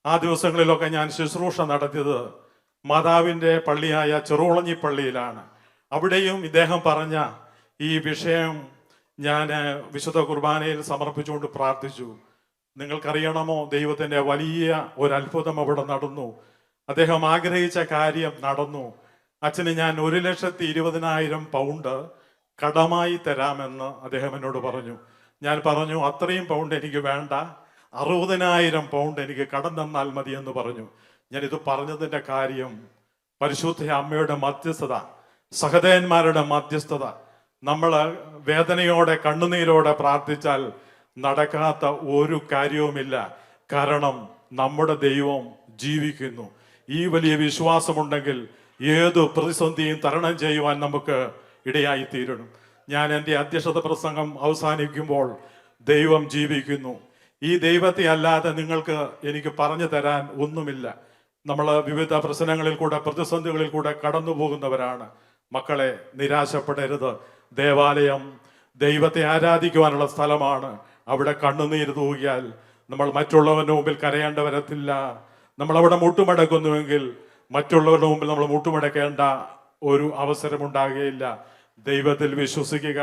ആ ദിവസങ്ങളിലൊക്കെ ഞാൻ ശുശ്രൂഷ നടത്തിയത് മാതാവിൻ്റെ പള്ളിയായ ചെറുവളഞ്ഞി പള്ളിയിലാണ്. അവിടെയും ഇദ്ദേഹം പറഞ്ഞ ഈ വിഷയം ഞാൻ വിശുദ്ധ കുർബാനയിൽ സമർപ്പിച്ചുകൊണ്ട് പ്രാർത്ഥിച്ചു. നിങ്ങൾക്കറിയണമോ, ദൈവത്തിൻ്റെ വലിയ ഒരു അത്ഭുതം അവിടെ നടന്നു. അദ്ദേഹം ആഗ്രഹിച്ച കാര്യം നടന്നു. അച്ഛന് ഞാൻ 1,20,000 പൗണ്ട് കടമായി തരാമെന്ന് അദ്ദേഹം എന്നോട് പറഞ്ഞു. ഞാൻ പറഞ്ഞു, അത്രയും പൗണ്ട് എനിക്ക് വേണ്ട, 60,000 പൗണ്ട് എനിക്ക് കടം തന്നാൽ മതി എന്ന് പറഞ്ഞു. ഞാനിത് പറഞ്ഞതിൻ്റെ കാര്യം പരിശുദ്ധ അമ്മയുടെ മധ്യസ്ഥത, സഹോദരന്മാരുടെ മധ്യസ്ഥത. നമ്മൾ വേദനയോടെ കണ്ണുനീരോടെ പ്രാർത്ഥിച്ചാൽ നടക്കാത്ത ഒരു കാര്യവുമില്ല. കാരണം നമ്മുടെ ദൈവം ജീവിക്കുന്നു. ഈ വലിയ വിശ്വാസമുണ്ടെങ്കിൽ ഏതു പ്രതിസന്ധിയും തരണം ചെയ്യുവാൻ നമുക്ക് ഇടയായിത്തീരണം. ഞാൻ എൻ്റെ അധ്യക്ഷത പ്രസംഗം അവസാനിക്കുമ്പോൾ ദൈവം ജീവിക്കുന്നു. ഈ ദൈവത്തെ അല്ലാതെ നിങ്ങൾക്ക് എനിക്ക് പറഞ്ഞു തരാൻ ഒന്നുമില്ല. നമ്മൾ വിവിധ പ്രശ്നങ്ങളിൽ കൂടെ പ്രതിസന്ധികളിൽ കൂടെ കടന്നു പോകുന്നവരാണ്. മക്കളെ, നിരാശപ്പെടരുത്. ദേവാലയം ദൈവത്തെ ആരാധിക്കുവാനുള്ള സ്ഥലമാണ്. അവിടെ കണ്ണുനീര് തൂകിയാൽ നമ്മൾ മറ്റുള്ളവരുടെ മുമ്പിൽ കരയേണ്ട വരത്തില്ല. നമ്മൾ അവിടെ മുട്ടുമടക്കുന്നുവെങ്കിൽ മറ്റുള്ളവരുടെ മുമ്പിൽ നമ്മൾ മുട്ടുമടക്കേണ്ട ഒരു അവസരമുണ്ടാകുകയില്ല. ദൈവത്തിൽ വിശ്വസിക്കുക.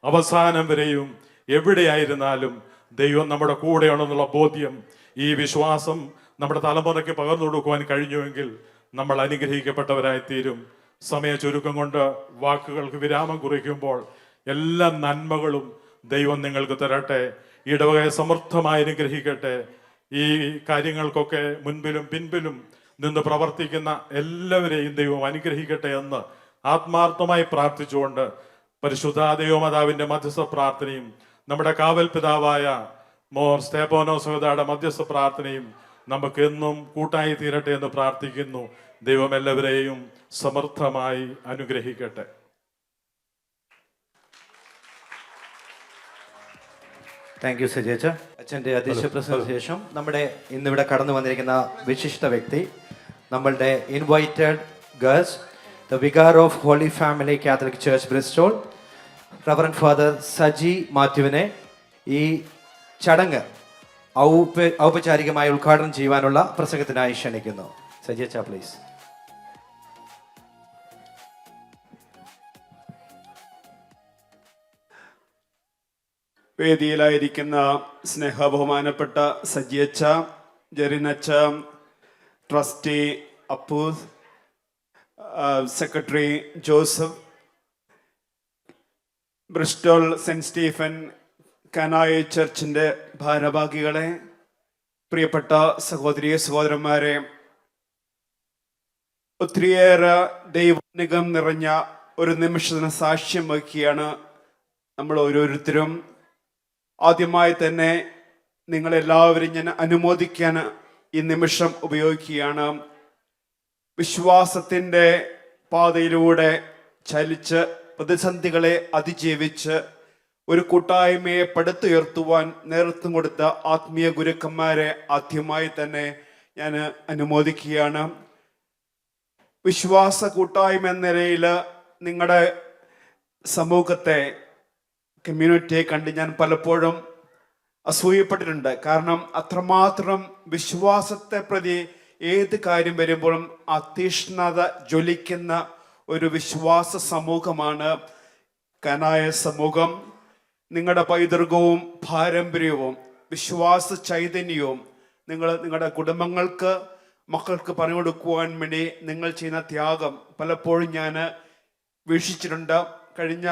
അവസാനം വരെയും എവിടെയായിരുന്നാലും ദൈവം നമ്മുടെ കൂടെയാണെന്നുള്ള ബോധ്യം, ഈ വിശ്വാസം നമ്മുടെ തലമുറയ്ക്ക് പകർന്നു കൊടുക്കുവാൻ കഴിഞ്ഞുവെങ്കിൽ നമ്മൾ അനുഗ്രഹിക്കപ്പെട്ടവരായി തീരും. സമയ ചുരുക്കം കൊണ്ട് വാക്കുകൾക്ക് വിരാമം കുറിക്കുമ്പോൾ എല്ലാ നന്മകളും ദൈവം നിങ്ങൾക്ക് തരട്ടെ. ഇടവകയെ സമൃദ്ധമായി അനുഗ്രഹിക്കട്ടെ. ഈ കാര്യങ്ങൾക്കൊക്കെ മുൻപിലും പിൻപിലും നിന്ന് പ്രവർത്തിക്കുന്ന എല്ലാവരെയും ദൈവം അനുഗ്രഹിക്കട്ടെ എന്ന് ആത്മാർത്ഥമായി പ്രാർത്ഥിച്ചുകൊണ്ട് പരിശുദ്ധ ദൈവമാതാവിന്റെ മധ്യസ്ഥ പ്രാർത്ഥനയും നമ്മുടെ കാവൽ പിതാവായ മോർ സ്തേഫാനോസ് മധ്യസ്ഥ പ്രാർത്ഥനയും നമുക്ക് എന്നും കൂട്ടായി തീരട്ടെ എന്ന് പ്രാർത്ഥിക്കുന്നു. ദൈവം എല്ലാവരെയും സമൃദ്ധമായി അനുഗ്രഹിക്കട്ടെ. താങ്ക് യു സജേച്ച. അച്ഛൻ്റെ അധ്യക്ഷപ്രസംഗത്തിന് ശേഷം നമ്മുടെ ഇന്നിവിടെ കടന്നു വന്നിരിക്കുന്ന വിശിഷ്ട വ്യക്തി, നമ്മളുടെ invited guest, the vicar of holy family catholic church Bristol, reverend father Saji മാത്യുവിനെ ഈ ചടങ്ങ് ഔപചാരികമായി ഉദ്ഘാടനം ചെയ്യുവാനുള്ള പ്രസംഗത്തിനായി ക്ഷണിക്കുന്നു. സജിയച്ച പ്ലീസ്. വേദിയിലായിരിക്കുന്ന സ്നേഹബഹുമാനപ്പെട്ട സജിയച്ച, ജെറിനച്ച, trustee Appu, secretary Joseph, Bristol saint Stephen Knanaya ചർച്ചിൻ്റെ ഭാരവാഹികളെ, പ്രിയപ്പെട്ട സഹോദരി സഹോദരന്മാരെ, ഒത്തിരിയേറെ ദൈവാനുഗ്രഹം നിറഞ്ഞ ഒരു നിമിഷത്തിന് സാക്ഷ്യം വഹിക്കുകയാണ് നമ്മൾ ഓരോരുത്തരും. ആദ്യമായി തന്നെ നിങ്ങളെല്ലാവരും ഞാൻ അനുമോദിക്കാൻ ഈ നിമിഷം ഉപയോഗിക്കുകയാണ്. വിശ്വാസത്തിൻ്റെ പാതയിലൂടെ ചലിച്ച് പ്രതിസന്ധികളെ അതിജീവിച്ച് ഒരു കൂട്ടായ്മയെ പടുത്തുയർത്തുവാൻ നേതൃത്വം കൊടുത്ത ആത്മീയ ഗുരുക്കന്മാരെ ആദ്യമായി തന്നെ ഞാൻ അനുമോദിക്കുകയാണ്. വിശ്വാസ കൂട്ടായ്മ എന്ന നിലയിൽ നിങ്ങളുടെ സമൂഹത്തെ, കമ്മ്യൂണിറ്റിയെ കണ്ട് ഞാൻ പലപ്പോഴും അസൂയപ്പെട്ടിട്ടുണ്ട്. കാരണം അത്രമാത്രം വിശ്വാസത്തെ പ്രതി ഏത് കാര്യം വരുമ്പോഴും അതീഷ്ണത ജ്വലിക്കുന്ന ഒരു വിശ്വാസ സമൂഹമാണ് കാനായ സമൂഹം. നിങ്ങളുടെ പൈതൃകവും പാരമ്പര്യവും വിശ്വാസ ചൈതന്യവും നിങ്ങളുടെ കുടുംബങ്ങൾക്ക്, മക്കൾക്ക് പറഞ്ഞു കൊടുക്കുവാൻ വേണ്ടി നിങ്ങൾ ചെയ്യുന്ന ത്യാഗം പലപ്പോഴും ഞാൻ വീക്ഷിച്ചിട്ടുണ്ട്. കഴിഞ്ഞ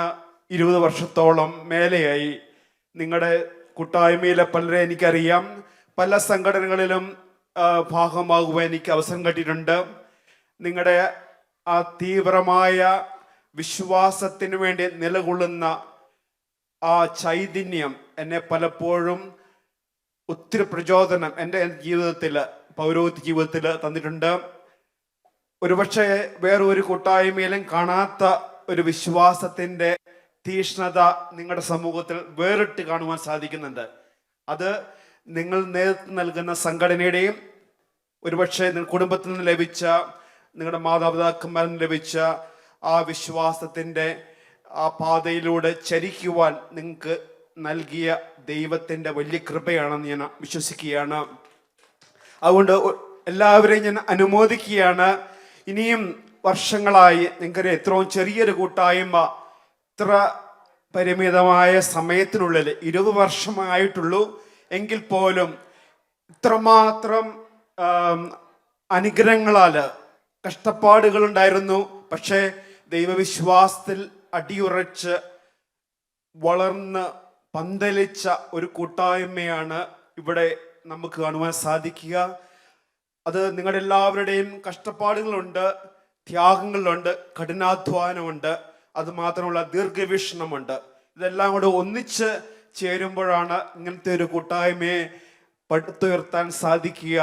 20 വർഷത്തോളം മേലെയായി നിങ്ങളുടെ കൂട്ടായ്മയിലെ പലരെ എനിക്കറിയാം. പല സംഘടനകളിലും ഭാഗമാകുവാൻ എനിക്ക് അവസരം കിട്ടിയിട്ടുണ്ട്. നിങ്ങളുടെ ആ തീവ്രമായ വിശ്വാസത്തിന് വേണ്ടി നിലകൊള്ളുന്ന ആ ചൈതന്യം എന്നെ പലപ്പോഴും ഒത്തിരി പ്രചോദനം എൻ്റെ ജീവിതത്തിൽ, പൗരോഹിത്യ ജീവിതത്തിൽ തന്നിട്ടുണ്ട്. ഒരുപക്ഷെ വേറൊരു കൂട്ടായ്മയിലും കാണാത്ത ഒരു വിശ്വാസത്തിൻ്റെ തീഷ്ണത നിങ്ങളുടെ സമൂഹത്തിൽ വേറിട്ട് കാണുവാൻ സാധിക്കുന്നുണ്ട്. അത് നിങ്ങൾ നേതൃത്വം നൽകുന്ന സംഘടനയുടെയും ഒരുപക്ഷെ നിങ്ങളുടെ കുടുംബത്തിൽ നിന്ന് ലഭിച്ച, നിങ്ങളുടെ മാതാപിതാക്കന്മാരിൽ നിന്ന് ലഭിച്ച ആ വിശ്വാസത്തിൻ്റെ ആ പാതയിലൂടെ ചരിക്കുവാൻ നിങ്ങൾക്ക് നൽകിയ ദൈവത്തിൻ്റെ വലിയ കൃപയാണെന്ന് ഞാൻ വിശ്വസിക്കുകയാണ്. അതുകൊണ്ട് എല്ലാവരെയും ഞാൻ അനുമോദിക്കുകയാണ്. ഇനിയും വർഷങ്ങളായി നിങ്ങൾക്കൊരു എത്രയും ചെറിയൊരു കൂട്ടായ്മ ഇത്ര പരിമിതമായ സമയത്തിനുള്ളിൽ 20 വർഷമായിട്ടുള്ളൂ എങ്കിൽ പോലും ഇത്രമാത്രം അനുഗ്രഹങ്ങളാൽ കഷ്ടപ്പാടുകളുണ്ടായിരുന്നു. പക്ഷേ ദൈവവിശ്വാസത്തിൽ അടിയുറച്ച് വളർന്ന് പന്തലിച്ച ഒരു കൂട്ടായ്മയാണ് ഇവിടെ നമുക്ക് കാണുവാൻ സാധിക്കുക. അത് നിങ്ങളുടെ എല്ലാവരുടെയും കഷ്ടപ്പാടുകളുണ്ട്, ത്യാഗങ്ങളുണ്ട്, കഠിനാധ്വാനമുണ്ട്, അതുമാത്രമുള്ള ദീർഘവീക്ഷണമുണ്ട്. ഇതെല്ലാം കൂടെ ഒന്നിച്ച് ചേരുമ്പോഴാണ് ഇങ്ങനത്തെ ഒരു കൂട്ടായ്മയെ പടുത്തുയർത്താൻ സാധിക്കുക.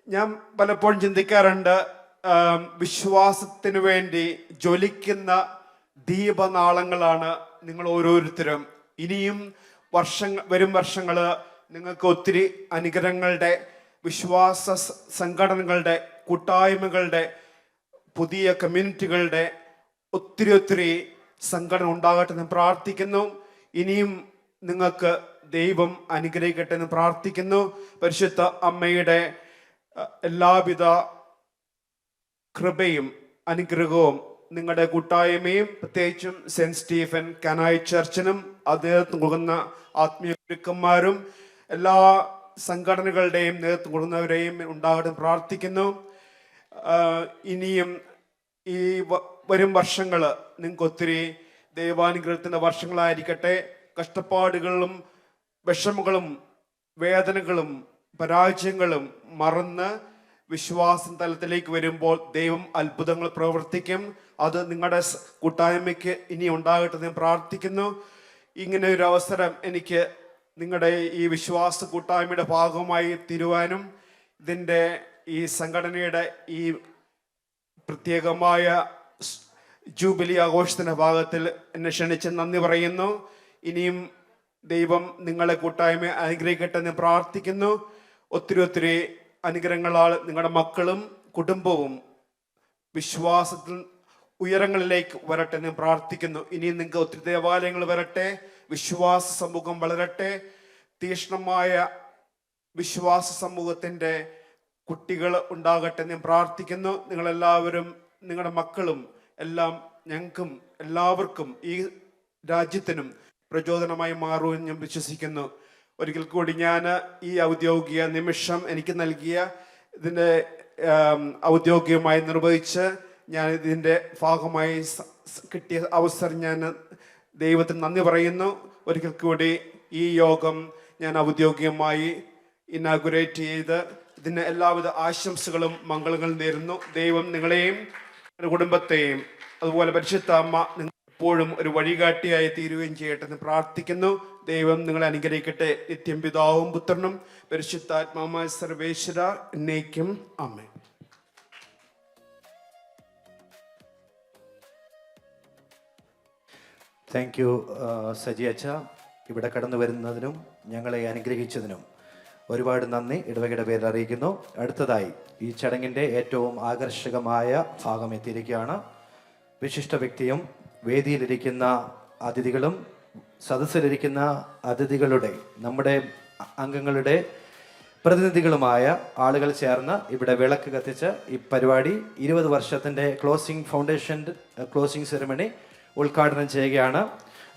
ഞാൻ പലപ്പോഴും ചിന്തിക്കാറുണ്ട്, വിശ്വാസത്തിന് വേണ്ടി ജ്വലിക്കുന്ന ദീപനാളങ്ങളാണ് നിങ്ങൾ ഓരോരുത്തരും. ഇനിയും വരും വർഷങ്ങൾ നിങ്ങൾക്ക് ഒത്തിരി അനുഗ്രഹങ്ങളുടെ, വിശ്വാസ സംഘടനകളുടെ, കൂട്ടായ്മകളുടെ, പുതിയ കമ്മ്യൂണിറ്റികളുടെ ഒത്തിരി സംഘടന ഉണ്ടാകട്ടെ എന്ന് പ്രാർത്ഥിക്കുന്നു. ഇനിയും നിങ്ങൾക്ക് ദൈവം അനുഗ്രഹിക്കട്ടെ എന്ന് പ്രാർത്ഥിക്കുന്നു. പരിശുദ്ധ അമ്മയുടെ എല്ലാവിധ കൃപയും അനുഗ്രഹവും നിങ്ങളുടെ കൂട്ടായ്മയും പ്രത്യേകിച്ചും സെന്റ് സ്റ്റീഫൻ കനായ് ചർച്ചിനും അദ്ദേഹത്തിന് കൊടുക്കുന്ന ആത്മീയ ഗുരുക്കന്മാരും എല്ലാ സംഘടനകളുടെയും നേതൃത്വം കൊടുക്കുന്നവരെയും ഉണ്ടാകട്ടെ പ്രാർത്ഥിക്കുന്നു. ഇനിയും ഈ വരും വർഷങ്ങൾ നിങ്ങൾക്ക് ഒത്തിരി ദൈവാനുഗ്രഹത്തിൻ്റെ വർഷങ്ങളായിരിക്കട്ടെ. കഷ്ടപ്പാടുകളും വിഷമങ്ങളും വേദനകളും പരാജയങ്ങളും മറന്ന് വിശ്വാസം തലത്തിലേക്ക് വരുമ്പോൾ ദൈവം അത്ഭുതങ്ങൾ പ്രവർത്തിക്കും. അത് നിങ്ങളുടെ കൂട്ടായ്മയ്ക്ക് ഇനി ഉണ്ടാകട്ടെ എന്ന് പ്രാർത്ഥിക്കുന്നു. ഇങ്ങനെ ഒരു അവസരം എനിക്ക് നിങ്ങളുടെ ഈ വിശ്വാസ കൂട്ടായ്മയുടെ ഭാഗമായി തീരുവാനും ഇതിൻ്റെ ഈ സംഘടനയുടെ ഈ പ്രത്യേകമായ ജൂബിലി ആഘോഷത്തിൻ്റെ ഭാഗത്തിൽ എന്നെ ക്ഷണിച്ച് നന്ദി പറയുന്നു. ഇനിയും ദൈവം നിങ്ങളെ കൂട്ടായ്മ അനുഗ്രഹിക്കട്ടെ എന്ന് പ്രാർത്ഥിക്കുന്നു. ഒത്തിരി അനുഗ്രഹങ്ങളാൽ നിങ്ങളുടെ മക്കളും കുടുംബവും വിശ്വാസത്തിൽ ഉയരങ്ങളിലേക്ക് വരട്ടെ എന്ന് പ്രാർത്ഥിക്കുന്നു. ഇനിയും നിങ്ങൾക്ക് ഒത്തിരി ദേവാലയങ്ങൾ വരട്ടെ, വിശ്വാസ സമൂഹം വളരട്ടെ, തീക്ഷ്ണമായ വിശ്വാസ സമൂഹത്തിൻ്റെ കുട്ടികൾ ഉണ്ടാകട്ടെ എന്ന് പ്രാർത്ഥിക്കുന്നു. നിങ്ങളെല്ലാവരും നിങ്ങളുടെ മക്കളും എല്ലാം ഞങ്ങൾക്കും എല്ലാവർക്കും ഈ രാജ്യത്തിനും പ്രചോദനമായി മാറുമെന്ന് ഞാൻ വിശ്വസിക്കുന്നു. ഒരിക്കൽ കൂടി ഞാൻ ഈ ഔദ്യോഗിക നിമിഷം എനിക്ക് നൽകിയ ഇതിൻ്റെ ഔദ്യോഗികമായി നിർവഹിച്ച് ഞാൻ ഇതിൻ്റെ ഭാഗമായി കിട്ടിയ അവസരം ഞാൻ ദൈവത്തിന് നന്ദി പറയുന്നു. ഒരിക്കൽ കൂടി ഈ യോഗം ഞാൻ ഔദ്യോഗികമായി ഇനാഗുറേറ്റ് ചെയ്ത് ഇതിന് എല്ലാവിധ ആശംസകളും മംഗളങ്ങളും നേരുന്നു. ദൈവം നിങ്ങളെയും കുടുംബത്തെയും അതുപോലെ പരിശുദ്ധ അമ്മ എപ്പോഴും ഒരു വഴികാട്ടിയായി തീരുകയും ചെയ്യട്ടെ എന്ന് പ്രാർത്ഥിക്കുന്നു. ദൈവം നിങ്ങളെ അനുഗ്രഹിക്കട്ടെ. നിത്യം പിതാവും പുത്രനും പരിശുദ്ധാത്മാവുമായ സർവേശ്വര എന്നേക്കും ആമേൻ. താങ്ക് യു സജി അച്ഛ. ഇവിടെ കടന്നു വരുന്നതിനും ഞങ്ങളെ അനുഗ്രഹിച്ചതിനും ഒരുപാട് നന്ദി ഇടവകയുടെ പേരിൽ അറിയിക്കുന്നു. അടുത്തതായി ഈ ചടങ്ങിൻ്റെ ഏറ്റവും ആകർഷകമായ ഭാഗം എത്തിയിരിക്കുകയാണ്. വിശിഷ്ട വ്യക്തിയും വേദിയിലിരിക്കുന്ന അതിഥികളും സദസ്സിലിരിക്കുന്ന അതിഥികളുടെ നമ്മുടെ അംഗങ്ങളുടെ പ്രതിനിധികളുമായ ആളുകൾ ചേർന്ന് ഇവിടെ വിളക്ക് കത്തിച്ച് ഈ പരിപാടി 20 വർഷത്തിൻ്റെ ക്ലോസിംഗ് സെറിമണി ഉദ്ഘാടനം ചെയ്യുകയാണ്.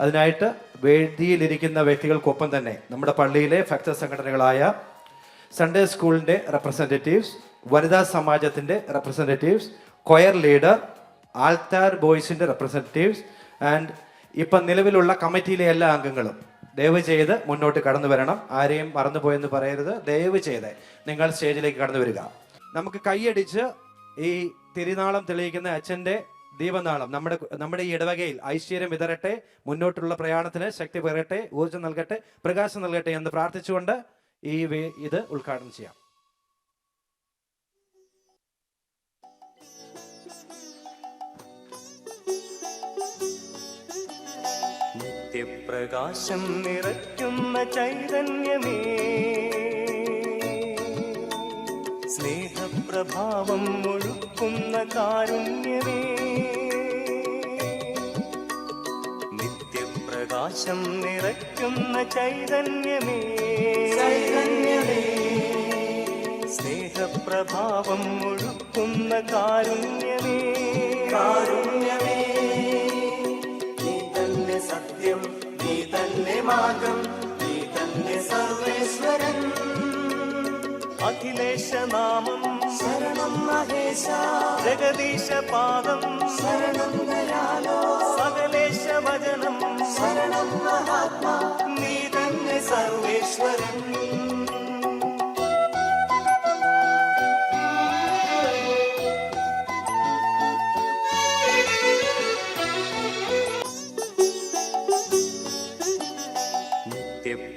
അതിനായിട്ട് വേദിയിലിരിക്കുന്ന വ്യക്തികൾക്കൊപ്പം തന്നെ നമ്മുടെ പള്ളിയിലെ ഭക്ത സംഘടനകളായ സൺഡേ സ്കൂളിൻ്റെ റെപ്രസെൻറ്റേറ്റീവ്സ്, വനിതാ സമാജത്തിൻ്റെ റെപ്രസെൻറ്റേറ്റീവ്സ്, കൊയർ ലീഡർ, ആൾത്താർ ബോയ്സിൻ്റെ റെപ്രസെൻറ്റേറ്റീവ്സ് ആൻഡ് ഇപ്പം നിലവിലുള്ള കമ്മിറ്റിയിലെ എല്ലാ അംഗങ്ങളും ദയവ് ചെയ്ത് മുന്നോട്ട് കടന്നു വരണം. ആരെയും മറന്നുപോയെന്ന് പറയരുത്. ദയവ് ചെയ്ത് നിങ്ങൾ സ്റ്റേജിലേക്ക് കടന്നു വരിക. നമുക്ക് കൈയടിച്ച് ഈ തിരുനാളം തെളിയിക്കുന്ന അച്ഛൻ്റെ ദീപനാളം നമ്മുടെ ഈ ഇടവകയിൽ ഐശ്വര്യം വിതരട്ടെ, മുന്നോട്ടുള്ള പ്രയാണത്തിന് ശക്തി പകരട്ടെ, ഊർജ്ജം നൽകട്ടെ, പ്രകാശം നൽകട്ടെ എന്ന് പ്രാർത്ഥിച്ചുകൊണ്ട് ഇത് ഉദ്ഘാടനം ചെയ്യാം. പ്രകാശം നിറയ്ക്കുന്ന ചൈതന്യമേ, സ്നേഹപ്രഭാവം ഒഴുക്കുന്ന കാരുണ്യമേ, നിത്യപ്രകാശം നിറയ്ക്കുന്ന ചൈതന്യമേ, സ്നേഹപ്രഭാവം ഒഴുക്കുന്ന കാരുണ്യമേ, സത്യം നീ തന്നെ മാർഗം, നീ തന്നെ സർവേശ്വരൻ, അഖിലേശ നാമം ശരണം മഹേശ, ജഗദീശ പാദം ശരണം ദയാലോ, സകലേശ വചനം ശരണം മഹാത്മാ, നീ തന്നെ സർവേശ്വരൻ.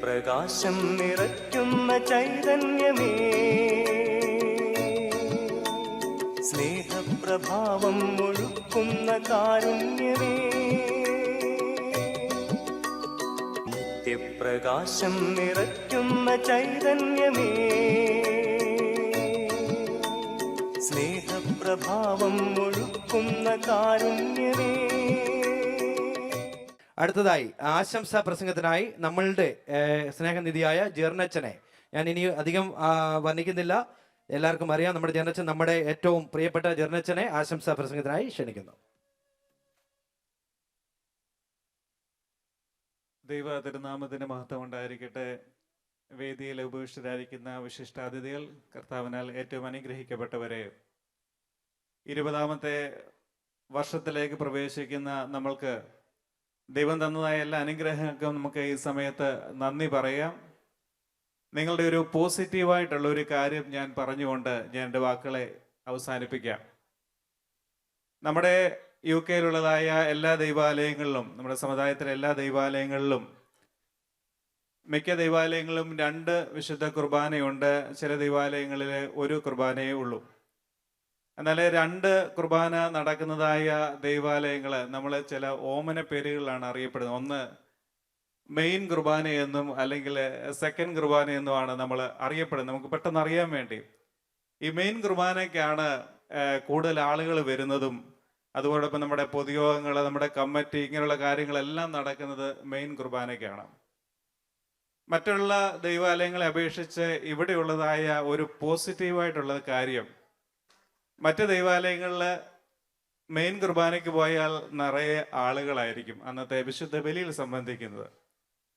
പ്രകാശം നിറയ്ക്കുന്ന ചൈതന്യമേ, സ്നേഹപ്രഭാവം ഒഴുക്കുന്ന കാരുണ്യമേ, നിത്യപ്രകാശം നിറയ്ക്കുന്ന ചൈതന്യമേ, സ്നേഹപ്രഭാവം ഒഴുക്കുന്ന കാരുണ്യമേ. അടുത്തതായി ആശംസാ പ്രസംഗത്തിനായി നമ്മളുടെ സ്നേഹനിധിയായ ജെർണച്ചനെ ഞാൻ ഇനി അധികം വർണ്ണിക്കുന്നില്ല. എല്ലാവർക്കും അറിയാം നമ്മുടെ ജെർണച്ചൻ, നമ്മുടെ ഏറ്റവും പ്രിയപ്പെട്ട ജെർണച്ചനെ ആശംസാ പ്രസംഗത്തിനായി ക്ഷണിക്കുന്നു. ദൈവ തിരുനാമത്തിന് മഹത്വം ഉണ്ടായിരിക്കട്ടെ. വേദിയിൽ ഉപവിഷ്ടരായിരിക്കുന്ന വിശിഷ്ടാതിഥികൾ, കർത്താവിനാൽ ഏറ്റവും അനുഗ്രഹിക്കപ്പെട്ടവരെ, 20ാമത്തെ വർഷത്തിലേക്ക് പ്രവേശിക്കുന്ന നമ്മൾക്ക് ദൈവം തന്നതായ എല്ലാ അനുഗ്രഹങ്ങൾക്കും നമുക്ക് ഈ സമയത്ത് നന്ദി പറയാം. നിങ്ങളുടെ ഒരു പോസിറ്റീവായിട്ടുള്ള ഒരു കാര്യം ഞാൻ പറഞ്ഞുകൊണ്ട് ഞാൻ എൻ്റെ വാക്കുകളെ അവസാനിപ്പിക്കാം. നമ്മുടെ UK-യിലുള്ളതായ എല്ലാ ദൈവാലയങ്ങളിലും, നമ്മുടെ സമുദായത്തിലെ എല്ലാ ദൈവാലയങ്ങളിലും, മിക്ക ദൈവാലയങ്ങളിലും 2 വിശുദ്ധ കുർബാനയുണ്ട്. ചില ദൈവാലയങ്ങളിൽ 1 കുർബാനയേ ഉള്ളൂ. എന്നാൽ 2 കുർബാന നടക്കുന്നതായ ദൈവാലയങ്ങൾ നമ്മൾ ചില ഓമന പേരുകളിലാണ് അറിയപ്പെടുന്നത്. ഒന്ന് മെയിൻ കുർബാന എന്നും അല്ലെങ്കിൽ സെക്കൻഡ് കുർബാന എന്നുമാണ് നമ്മൾ അറിയപ്പെടുന്നത്. നമുക്ക് പെട്ടെന്ന് അറിയാൻ വേണ്ടി ഈ മെയിൻ കുർബാനയ്ക്കാണ് കൂടുതൽ ആളുകൾ വരുന്നതും, അതോടൊപ്പം നമ്മുടെ പൊതുയോഗങ്ങൾ, നമ്മുടെ കമ്മിറ്റി, ഇങ്ങനെയുള്ള കാര്യങ്ങളെല്ലാം നടക്കുന്നത് മെയിൻ കുർബാനയ്ക്കാണ്. മറ്റുള്ള ദൈവാലയങ്ങളെ അപേക്ഷിച്ച് ഇവിടെയുള്ളതായ ഒരു പോസിറ്റീവായിട്ടുള്ള കാര്യം, മറ്റ് ദൈവാലയങ്ങളിൽ മെയിൻ കുർബാനയ്ക്ക് പോയാൽ നിറയെ ആളുകളായിരിക്കും അന്നത്തെ വിശുദ്ധ ബലിയിൽ സംബന്ധിക്കുന്നത്.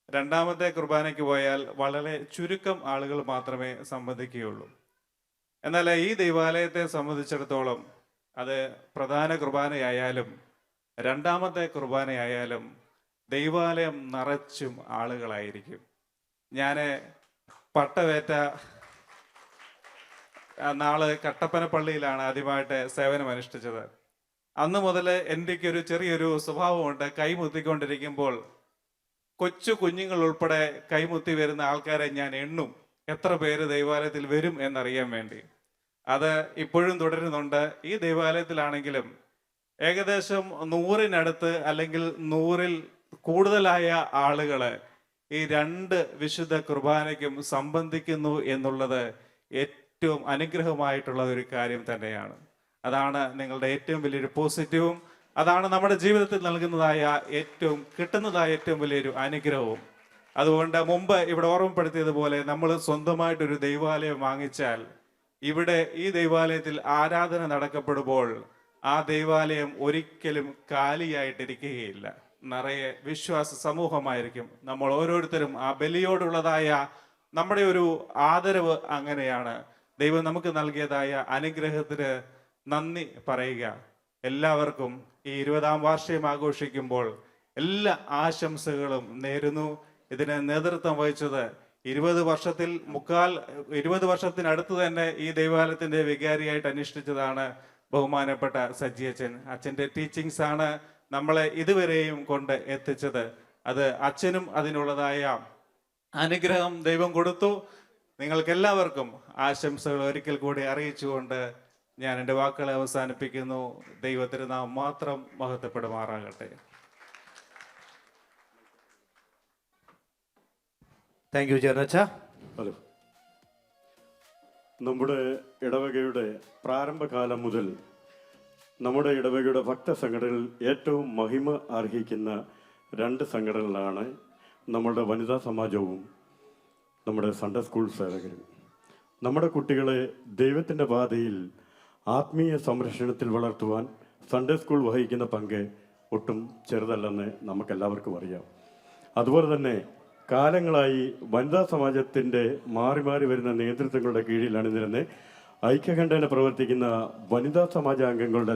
2ാമത്തെ കുർബാനയ്ക്ക് പോയാൽ വളരെ ചുരുക്കം ആളുകൾ മാത്രമേ സംബന്ധിക്കുകയുള്ളൂ. എന്നാൽ ഈ ദൈവാലയത്തെ സംബന്ധിച്ചിടത്തോളം അത് പ്രധാന കുർബാനയായാലും 2ാമത്തെ കുർബാനയായാലും ദൈവാലയം നിറച്ചും ആളുകളായിരിക്കും. ഞാൻ പട്ടവേറ്റ നാള് കട്ടപ്പന പള്ളിയിലാണ് ആദ്യമായിട്ട് സേവനം അനുഷ്ഠിച്ചത്. അന്ന് മുതൽ എനിക്കൊരു ചെറിയൊരു സ്വഭാവമുണ്ട്. കൈമുത്തിക്കൊണ്ടിരിക്കുമ്പോൾ കൊച്ചു കുഞ്ഞുങ്ങൾ ഉൾപ്പെടെ കൈമുത്തി വരുന്ന ആൾക്കാരെ ഞാൻ എണ്ണും, എത്ര പേര് ദൈവാലയത്തിൽ വരും എന്നറിയാൻ വേണ്ടി. അത് ഇപ്പോഴും തുടരുന്നുണ്ട്. ഈ ദൈവാലയത്തിലാണെങ്കിലും ഏകദേശം 100-നടുത്ത് അല്ലെങ്കിൽ 100-ൽ കൂടുതലായ ആളുകൾ ഈ 2 വിശുദ്ധ കുർബാനയ്ക്കും സംബന്ധിക്കുന്നു എന്നുള്ളത് ഏറ്റവും അനുഗ്രഹമായിട്ടുള്ള ഒരു കാര്യം തന്നെയാണ്. അതാണ് നിങ്ങളുടെ ഏറ്റവും വലിയൊരു പോസിറ്റീവും, അതാണ് നമ്മുടെ ജീവിതത്തിൽ നൽകുന്നതായ കിട്ടുന്നതായ ഏറ്റവും വലിയൊരു അനുഗ്രഹവും. അതുകൊണ്ട് മുമ്പ് ഇവിടെ ഓർമ്മപ്പെടുത്തിയതുപോലെ നമ്മൾ സ്വന്തമായിട്ടൊരു ദൈവാലയം വാങ്ങിച്ചാൽ ഇവിടെ ഈ ദൈവാലയത്തിൽ ആരാധന നടക്കപ്പെടുമ്പോൾ ആ ദൈവാലയം ഒരിക്കലും കാലിയായിട്ടിരിക്കുകയില്ല. നിറയെ വിശ്വാസ സമൂഹമായിരിക്കും. നമ്മൾ ഓരോരുത്തരും ആ ബലിയോടുള്ളതായ നമ്മുടെ ഒരു ആദരവ് അങ്ങനെയാണ്. ദൈവം നമുക്ക് നൽകിയതായ അനുഗ്രഹത്തിന് നന്ദി പറയുക. എല്ലാവർക്കും ഈ 20ാം വാർഷികം ആഘോഷിക്കുമ്പോൾ എല്ലാ ആശംസകളും നേരുന്നു. ഇതിന് നേതൃത്വം വഹിച്ചത് 20 വർഷത്തിനടുത്ത് തന്നെ ഈ ദൈവാലയത്തിന്റെ വികാരിയായിട്ട് അനുഷ്ഠിച്ചതാണ് ബഹുമാനപ്പെട്ട സജി അച്ഛൻ. അച്ഛൻ്റെ ടീച്ചിങ്സ് ആണ് നമ്മളെ ഇതുവരെയും കൊണ്ട് എത്തിച്ചത്. അത് അച്ഛനും അതിനുള്ളതായ അനുഗ്രഹം ദൈവം കൊടുത്തു. നിങ്ങൾക്കെല്ലാവർക്കും ആശംസകൾ ഒരിക്കൽ കൂടി അറിയിച്ചുകൊണ്ട് ഞാൻ എൻ്റെ വാക്കുകളെ അവസാനിപ്പിക്കുന്നു. ദൈവത്തിന് നാം മാത്രം മഹത്വപ്പെടുമാറാകട്ടെ. താങ്ക് യു ജെർണച്ച. ഹലോ. നമ്മുടെ ഇടവകയുടെ പ്രാരംഭകാലം മുതൽ നമ്മുടെ ഇടവകയുടെ ഭക്തസംഘടനകളിൽ ഏറ്റവും മഹിമ അർഹിക്കുന്ന 2 സംഘടനകളാണ് നമ്മുടെ വനിതാ സമാജവും നമ്മുടെ സൺഡേ സ്കൂൾ സേവകരും. നമ്മുടെ കുട്ടികളെ ദൈവത്തിൻ്റെ പാതയിൽ ആത്മീയ സംരക്ഷണത്തിൽ വളർത്തുവാൻ സൺഡേ സ്കൂൾ വഹിക്കുന്ന പങ്ക് ഒട്ടും ചെറുതല്ലെന്ന് നമുക്കെല്ലാവർക്കും അറിയാം. അതുപോലെ തന്നെ കാലങ്ങളായി വനിതാ സമാജത്തിൻ്റെ മാറി മാറി വരുന്ന നേതൃത്വങ്ങളുടെ കീഴിൽ അണിനിരന്ന് ഐക്യകണ്ഠേന പ്രവർത്തിക്കുന്ന വനിതാ സമാജ അംഗങ്ങളുടെ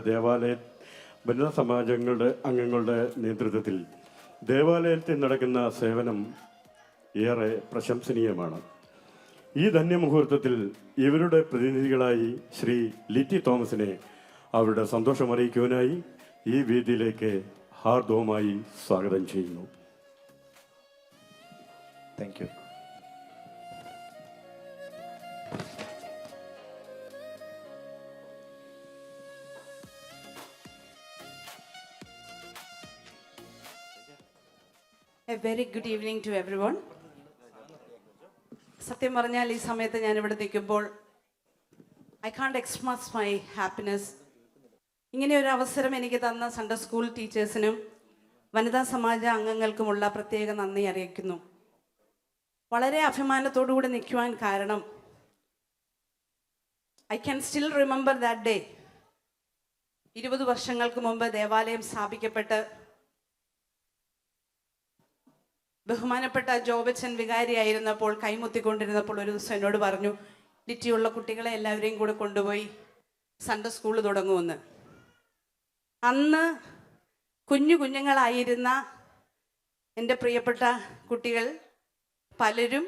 വനിതാ സമാജങ്ങളുടെ അംഗങ്ങളുടെ നേതൃത്വത്തിൽ ദേവാലയത്തിൽ നടക്കുന്ന സേവനം ഏറെ പ്രശംസനീയമാണ്. ഈ ധന്യമുഹൂർത്തത്തിൽ ഇവരുടെ പ്രതിനിധികളായി ശ്രീ ലിറ്റി തോമസിനെ അവരുടെ സന്തോഷം അറിയിക്കുവാനായി ഈ വേദിയിലേക്ക് ഹാർദവമായി സ്വാഗതം ചെയ്യുന്നു. Thank you. A very good evening to everyone. സത്യം പറഞ്ഞാൽ ഈ സമയത്ത് ഞാനിവിടെ നിൽക്കുമ്പോൾ I can't express my happiness. ഇങ്ങനെ ഒരു അവസരം എനിക്ക് തന്ന സൺഡേ സ്കൂൾ ടീച്ചേഴ്സിനും വനിതാ സമാജ അംഗങ്ങൾക്കുമുള്ള പ്രത്യേക നന്ദി അറിയിക്കുന്നു. വളരെ അഭിമാനത്തോടുകൂടി നിൽക്കുവാൻ കാരണം I can still remember that day. 20 വർഷങ്ങൾക്ക് മുമ്പ് ദേവാലയം സ്ഥാപിക്കപ്പെട്ട് ബഹുമാനപ്പെട്ട ജോബച്ചൻ വികാരിയായിരുന്നപ്പോൾ കൈമുത്തിക്കൊണ്ടിരുന്നപ്പോൾ ഒരു ദിവസം എന്നോട് പറഞ്ഞു, ലിറ്റിയുള്ള കുട്ടികളെ എല്ലാവരെയും കൂടെ കൊണ്ടുപോയി സൺഡേ സ്കൂൾ തുടങ്ങുമെന്ന്. അന്ന് കുഞ്ഞുങ്ങളായിരുന്ന എൻ്റെ പ്രിയപ്പെട്ട കുട്ടികൾ പലരും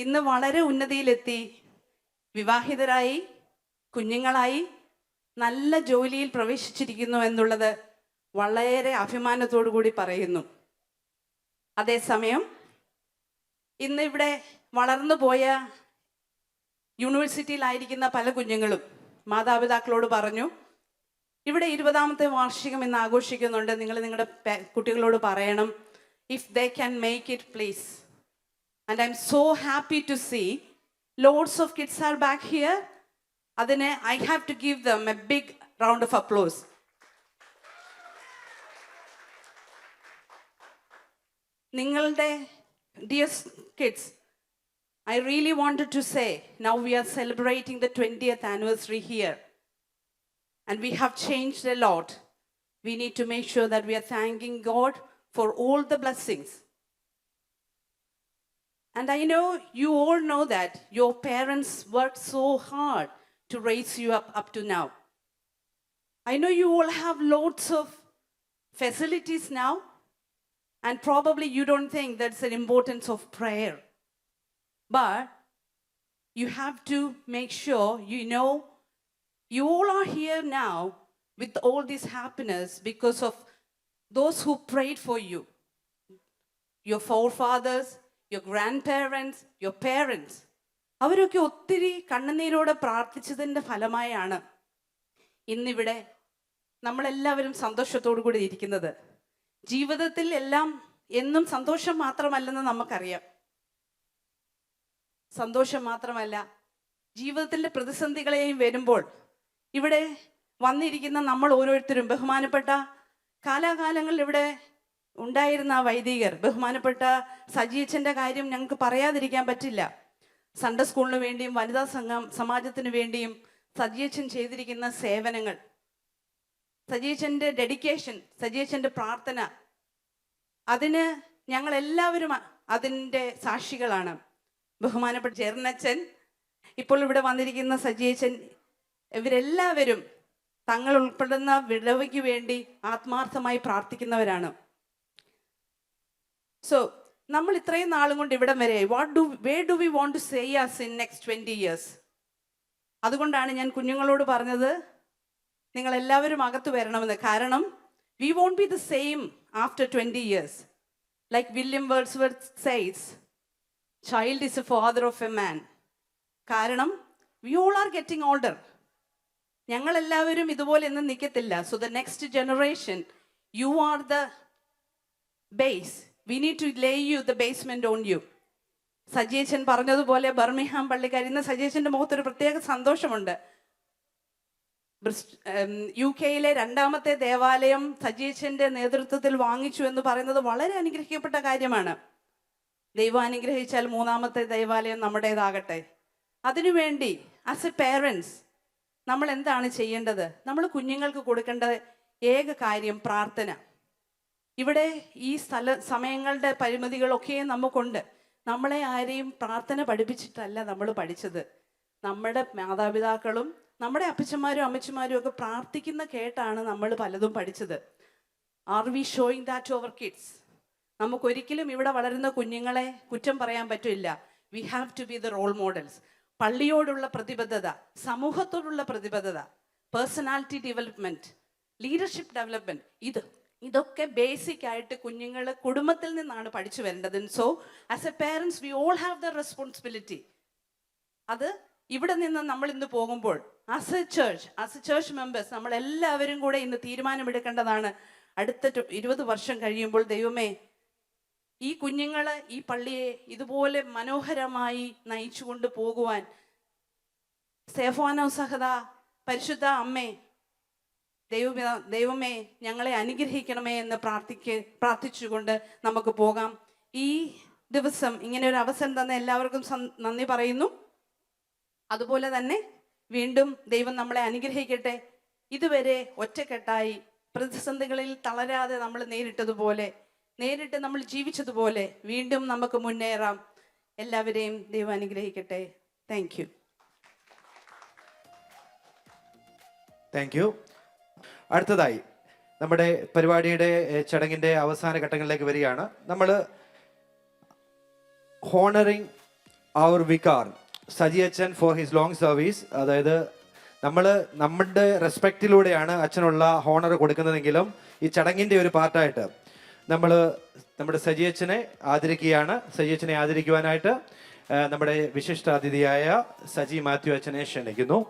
ഇന്ന് വളരെ ഉന്നതിയിലെത്തി, വിവാഹിതരായി, കുഞ്ഞുങ്ങളായി, നല്ല ജോലിയിൽ പ്രവേശിച്ചിരിക്കുന്നു എന്നുള്ളത് വളരെ അഭിമാനത്തോടു കൂടി പറയുന്നു. അതേസമയം ഇന്ന് ഇവിടെ വളർന്നു പോയ യൂണിവേഴ്സിറ്റിയിലായിരിക്കുന്ന പല കുഞ്ഞുങ്ങളും മാതാപിതാക്കളോട് പറഞ്ഞു, ഇവിടെ 20ാമത്തെ വാർഷികം ഇന്ന് ആഘോഷിക്കുന്നുണ്ട്, നിങ്ങൾ നിങ്ങളുടെ കുട്ടികളോട് പറയണം, if they can make it please. And I am so happy to see loads of kids are back here. അതിന് I have to give them a big round of applause. നിങ്ങളുടെ dear kids, I really wanted to say, now we are celebrating the 20th anniversary here. And we have changed a lot. We need to make sure that we are thanking God for all the blessings. And I know you all know that your parents worked so hard to raise you up to now. I know you all have lots of facilities now, and probably you don't think that's the importance of prayer. But you have to make sure you know you all are here now with all this happiness because of those who prayed for you. Your forefathers, your grandparents, your parents. അവരൊക്കെ ഒത്തിരി കണ്ണുനീരോടെ പ്രാർത്ഥിച്ചതിൻ്റെ ഫലമായാണ് ഇന്നിവിടെ നമ്മളെല്ലാവരും സന്തോഷത്തോടു കൂടി ഇരിക്കുന്നത്. ജീവിതത്തിൽ എല്ലാം എന്നും സന്തോഷം മാത്രമല്ലെന്ന് നമുക്കറിയാം. സന്തോഷം മാത്രമല്ല, ജീവിതത്തിൻ്റെ പ്രതിസന്ധികളെയും വരുമ്പോൾ ഇവിടെ വന്നിരിക്കുന്ന നമ്മൾ ഓരോരുത്തരും ബഹുമാനപ്പെട്ട കാലാകാലങ്ങളിൽ ഇവിടെ ഉണ്ടായിരുന്ന വൈദികർ, ബഹുമാനപ്പെട്ട സജീച്ചൻ്റെ കാര്യം ഞങ്ങൾക്ക് പറയാതിരിക്കാൻ പറ്റില്ല. സൺഡേ സ്കൂളിന് വേണ്ടിയും വനിതാ സമാജത്തിന് വേണ്ടിയും സജീച്ചൻ ചെയ്തിരിക്കുന്ന സേവനങ്ങൾ, സജീച്ചൻ്റെ ഡെഡിക്കേഷൻ, സജീച്ചൻ്റെ പ്രാർത്ഥന, അതിന് ഞങ്ങളെല്ലാവരും അതിൻ്റെ സാക്ഷികളാണ്. ബഹുമാനപ്പെട്ട ചെറുനച്ചൻ, ഇപ്പോൾ ഇവിടെ വന്നിരിക്കുന്ന സജീച്ചൻ, ഇവരെല്ലാവരും തങ്ങൾ ഉൾപ്പെടുന്ന വിടവയ്ക്ക് വേണ്ടി ആത്മാർത്ഥമായി പ്രാർത്ഥിക്കുന്നവരാണ്. സോ നമ്മൾ ഇത്രയും നാളും കൊണ്ട് ഇവിടം വരെ where do we want to see us in next 20 years? അതുകൊണ്ടാണ് ഞാൻ കുഞ്ഞുങ്ങളോട് പറഞ്ഞത്, നിങ്ങൾ എല്ലാവരും അകത്ത് വരണമെന്ന്. കാരണം we won't be the same after 20 years. Like William Wordsworth says, child is a father of a man. കാരണം we all are getting older. ഞങ്ങളെല്ലാവരും ഇതുപോലെ ഒന്നും നിൽക്കത്തില്ല. So the next generation, you are the base. We need to lay you the basement on you. സജീച്ചൻ പറഞ്ഞതുപോലെ Birmingham പള്ളിക്കാർ, ഇന്ന് സജീച്ചൻ്റെ മുഖത്തൊരു പ്രത്യേക സന്തോഷമുണ്ട്. UK-യിലെ 2ാമത്തെ ദേവാലയം സജീച്ചൻ്റെ നേതൃത്വത്തിൽ വാങ്ങിച്ചു എന്ന് പറയുന്നത് വളരെ അനുഗ്രഹിക്കപ്പെട്ട കാര്യമാണ്. ദൈവം അനുഗ്രഹിച്ചാൽ 3ാമത്തെ ദേവാലയം നമ്മുടേതാകട്ടെ. അതിനുവേണ്ടി ആസ് എ പേരൻസ് നമ്മൾ എന്താണ് ചെയ്യേണ്ടത്? നമ്മൾ കുഞ്ഞുങ്ങൾക്ക് കൊടുക്കേണ്ട ഏക കാര്യം പ്രാർത്ഥന. ഇവിടെ ഈ സമയങ്ങളുടെ പരിമിതികളൊക്കെ നമുക്കുണ്ട്. നമ്മളെ ആരെയും പ്രാർത്ഥന പഠിപ്പിച്ചിട്ടല്ല നമ്മൾ പഠിച്ചത്. നമ്മുടെ മാതാപിതാക്കളും നമ്മുടെ അപ്പച്ചന്മാരും അമ്മച്ചിമാരും ഒക്കെ പ്രാർത്ഥിക്കുന്ന കേട്ടാണ് നമ്മൾ പലതും പഠിച്ചത്. Are we showing that to our kids? നമുക്കൊരിക്കലും ഇവിടെ വളരുന്ന കുഞ്ഞുങ്ങളെ കുറ്റം പറയാൻ പറ്റില്ല. We have to be the role models. പള്ളിയോടുള്ള പ്രതിബദ്ധത, സമൂഹത്തോടുള്ള പ്രതിബദ്ധത, പേഴ്സണാലിറ്റി ഡെവലപ്മെന്റ്, ലീഡർഷിപ്പ് ഡെവലപ്മെന്റ്, ഇതൊക്കെ ബേസിക് ആയിട്ട് കുഞ്ഞുങ്ങൾ കുടുംബത്തിൽ നിന്നാണ് പഠിച്ചു വരേണ്ടത്. So as a parents we all have the responsibility. അത് ഇവിടെ നിന്ന് നമ്മൾ ഇന്ന് പോകുമ്പോൾ ആസ് എ ചർച്ച് മെമ്പേഴ്സ് നമ്മൾ എല്ലാവരും കൂടെ ഇന്ന് തീരുമാനമെടുക്കേണ്ടതാണ്. അടുത്ത 20 വർഷം കഴിയുമ്പോൾ ദൈവമേ, ഈ കുഞ്ഞുങ്ങൾ ഈ പള്ളിയെ ഇതുപോലെ മനോഹരമായി നയിച്ചുകൊണ്ട് പോകുവാൻ, സ്തേഫാനോസ് സഹദ, പരിശുദ്ധ അമ്മേ, ദൈവമേ ഞങ്ങളെ അനുഗ്രഹിക്കണമേ എന്ന് പ്രാർത്ഥിച്ചുകൊണ്ട് നമുക്ക് പോകാം. ഈ ദിവസം ഇങ്ങനെ ഒരു അവസരം തന്ന എല്ലാവർക്കും നന്ദി പറയുന്നു. അതുപോലെ തന്നെ വീണ്ടും ദൈവം നമ്മളെ അനുഗ്രഹിക്കട്ടെ. ഇതുവരെ ഒറ്റക്കെട്ടായി പ്രതിസന്ധികളിൽ തളരാതെ നമ്മൾ നേരിട്ട് നമ്മൾ ജീവിച്ചതുപോലെ വീണ്ടും നമുക്ക് മുന്നേറാം. എല്ലാവരെയും ദൈവം അനുഗ്രഹിക്കട്ടെ. Thank U. Thank you. അടുത്തതായി നമ്മുടെ പരിപാടിയുടെ ചടങ്ങിൻ്റെ അവസാന ഘട്ടങ്ങളിലേക്ക് വരികയാണ്. നമ്മൾ ഹോണറിങ് അവർ വികാർ സജി അച്ഛൻ ഫോർ ഹിസ് ലോങ് സർവീസ്. അതായത് നമ്മുടെ റെസ്പെക്റ്റിലൂടെയാണ് അച്ഛനുള്ള ഹോണർ കൊടുക്കുന്നതെങ്കിലും ഈ ചടങ്ങിൻ്റെ ഒരു പാർട്ടായിട്ട് നമ്മൾ നമ്മുടെ സജി അച്ഛനെ ആദരിക്കുകയാണ്. സജി അച്ഛനെ ആദരിക്കുവാനായിട്ട് നമ്മുടെ വിശിഷ്ട അതിഥിയായ സജി മാത്യു അച്ഛനെ ക്ഷണിക്കുന്നു.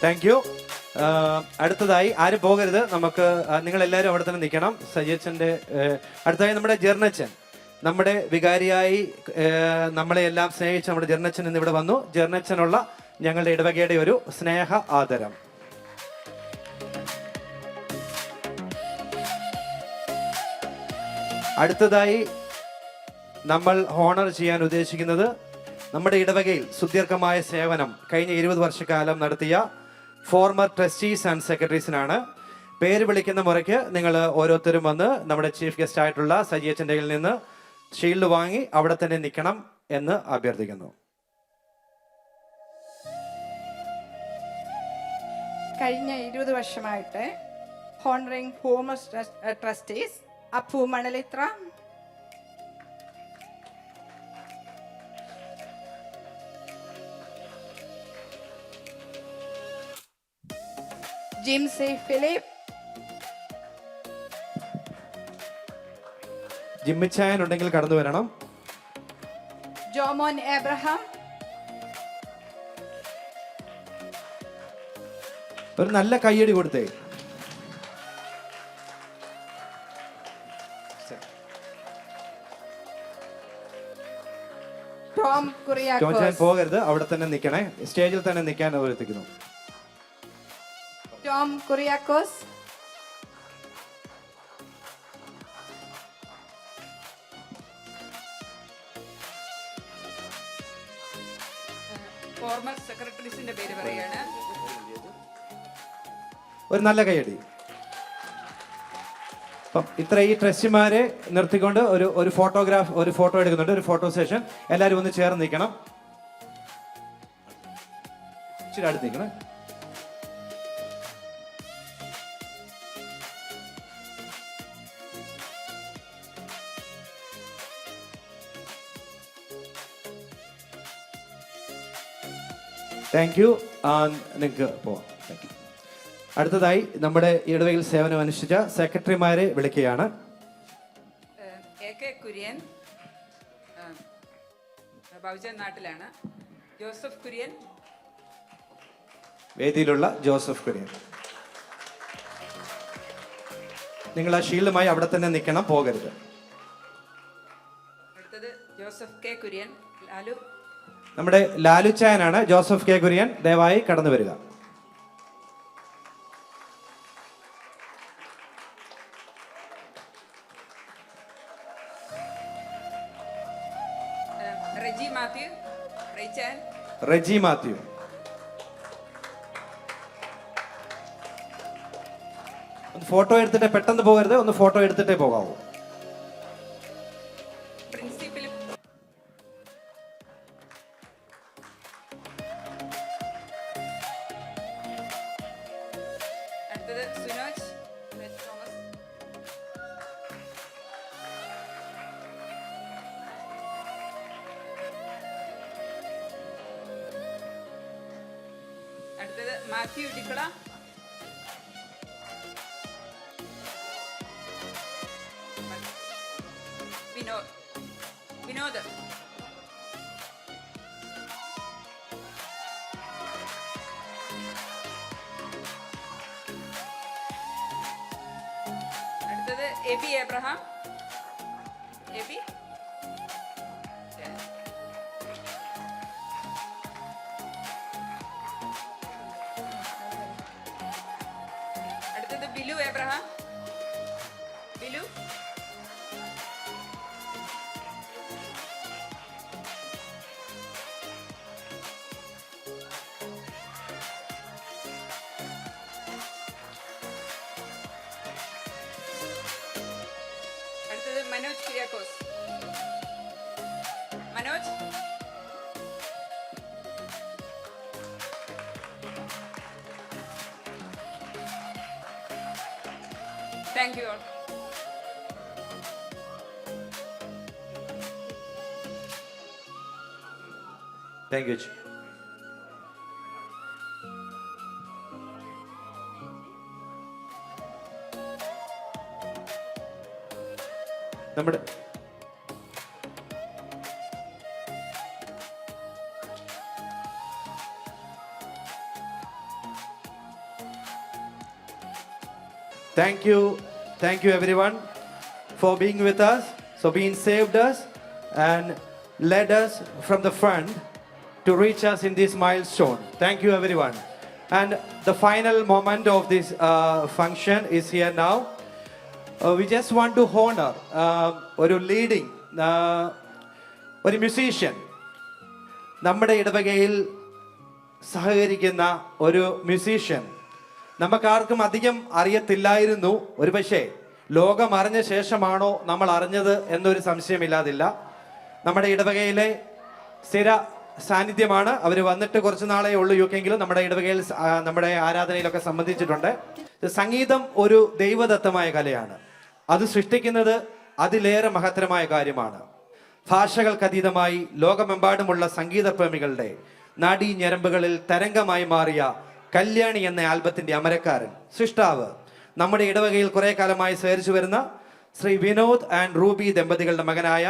Thank you. അടുത്തതായി ആരും പോകരുത്. നമുക്ക് നിങ്ങളെല്ലാവരും അവിടെ തന്നെ നിൽക്കണം. സജീച്ചൻ്റെ അടുത്തതായി നമ്മുടെ ജെർണച്ചൻ, നമ്മുടെ വികാരിയായി നമ്മളെ എല്ലാം സ്നേഹിച്ച് നമ്മുടെ ജെർണച്ചൻ ഇന്ന് ഇവിടെ വന്നു. ജെർണച്ചനുള്ള ഞങ്ങളുടെ ഇടവകയുടെ ഒരു സ്നേഹ ആദരം. അടുത്തതായി നമ്മൾ ഹോണർ ചെയ്യാൻ ഉദ്ദേശിക്കുന്നത് നമ്മുടെ ഇടവകയിൽ സുദീർഘമായ സേവനം കഴിഞ്ഞ 20 വർഷക്കാലം നടത്തിയ ഫോർമർ ട്രസ്റ്റീസ് ആൻഡ് സെക്രട്ടറീസിനാണ്. പേര് വിളിക്കുന്ന മുറയ്ക്ക് നിങ്ങൾ ഓരോരുത്തരും വന്ന് നമ്മുടെ ചീഫ് ഗസ്റ്റ് ആയിട്ടുള്ള സജിയച്ചൻ്റെ കയ്യിൽ നിന്ന് ഷീൽഡ് വാങ്ങി അവിടെ തന്നെ നിൽക്കണം എന്ന് അഭ്യർത്ഥിക്കുന്നു. കഴിഞ്ഞ 20 വർഷമായിട്ട് honouring former trustees Appu Manalithra, Jimsy Philip, ജിമ്മിച്ചായൻ ഉണ്ടെങ്കിൽ കടന്നു വരണം. ജോമോൻ എബ്രഹാം, ഒരു നല്ല കയ്യടി കൊടുത്തേ. ടോം കുറിയാക്കോസ്. ജോജാൻ പോകരുത്, അവിടെ തന്നെ നിൽക്കണേ. സ്റ്റേജിൽ തന്നെ നിൽക്കാൻ അവരെത്തിക്കുന്നു. ടോം കുറിയാക്കോസ്, ഫോർമർ സെക്രട്ടറീസിന്റെ പേര് പറയാണ്. ഒരു നല്ല കയ്യടി. അപ്പം ഈ ട്രസ്റ്റിമാരെ നിർത്തിക്കൊണ്ട് ഒരു ഫോട്ടോ എടുക്കുന്നുണ്ട്. ഒരു ഫോട്ടോ സെഷൻ. എല്ലാവരും ഒന്ന് ചേർന്ന് നിൽക്കണം. ഇച്ചിരി അടുത്ത് നിൽക്കണം. Thank you. നിങ്ങൾക്ക് പോവാം. Thank you. അടുത്തതായി നമ്മുടെ ഇടവകയിൽ സേവനം അനുഷ്ഠിച്ച സെക്രട്ടറിമാരെ വിളിക്കുകയാണ്. AK കുര്യൻ ബഹുജൻ നാട്ടിലാണ്. ജോസഫ് കുര്യൻ, വേദിയിലുള്ള ജോസഫ് കുര്യൻ. നിങ്ങൾ ആ ഷീൽഡുമായി അവിടെ തന്നെ നിൽക്കണം, പോകരുത്. അടുത്തത് ജോസഫ് K കുര്യൻ. ലാലു, നമ്മുടെ ലാലുച്ചായനാണ്. ജോസഫ് K കുര്യൻ ദയവായി കടന്നു വരിക. റെജി മാത്യു. ഒന്ന് ഫോട്ടോ എടുത്തിട്ട് പെട്ടെന്ന് പോകരുത്. ഒന്ന് ഫോട്ടോ എടുത്തിട്ടേ പോകാവൂ. അടുത്തത് സുനോജ് തോമസ്. അടുത്തത് മാത്യു ഇടിക്കുള. വിനോദ്. എബി എബ്രഹാം. എബി. അടുത്തത് ബിലു എബ്രഹാം. ബിലു. അടുത്തത് Manoj Kuriakose. Manoj. Thank you all. Thank you. നമ്മുടെ Thank you everyone for being with us, so being saved us and led us from the front to reach us in this milestone. Thank you everyone. And the final moment of this function is here now. We just want to honor ഒരു leading ഒരു musician, നമ്മുടെ ഇടവകയിൽ സഹകരിക്കുന്ന ഒരു musician. നമുക്കാർക്കും അധികം അറിയത്തില്ലായിരുന്നു. ഒരുപക്ഷെ ലോകം അറിഞ്ഞ ശേഷമാണോ നമ്മൾ അറിഞ്ഞത് എന്നൊരു സംശയമില്ലാതില്ല. നമ്മുടെ ഇടവകയിലെ സ്ഥിര സാന്നിധ്യമാണ്. അവർ വന്നിട്ട് കുറച്ച് നാളേ ഉള്ളൂ യുക്കെങ്കിലും നമ്മുടെ ഇടവകയിൽ നമ്മുടെ ആരാധനയിലൊക്കെ സംബന്ധിച്ചിട്ടുണ്ട്. സംഗീതം ഒരു ദൈവദത്തമായ കലയാണ്. അത് സൃഷ്ടിക്കുന്നത് അതിലേറെ മഹത്തരമായ കാര്യമാണ്. ഭാഷകൾക്കതീതമായി ലോകമെമ്പാടുമുള്ള സംഗീത പ്രേമികളുടെ നാഡീ ഞരമ്പുകളിൽ തരംഗമായി മാറിയ കല്യാണി എന്ന ആൽബത്തിന്റെ അമരക്കാരൻ, സൃഷ്ടാവ്, നമ്മുടെ ഇടവകയിൽ കുറെ കാലമായി സേവിച്ചു വരുന്ന ശ്രീ വിനോദ് ആൻഡ് റൂബി ദമ്പതികളുടെ മകനായ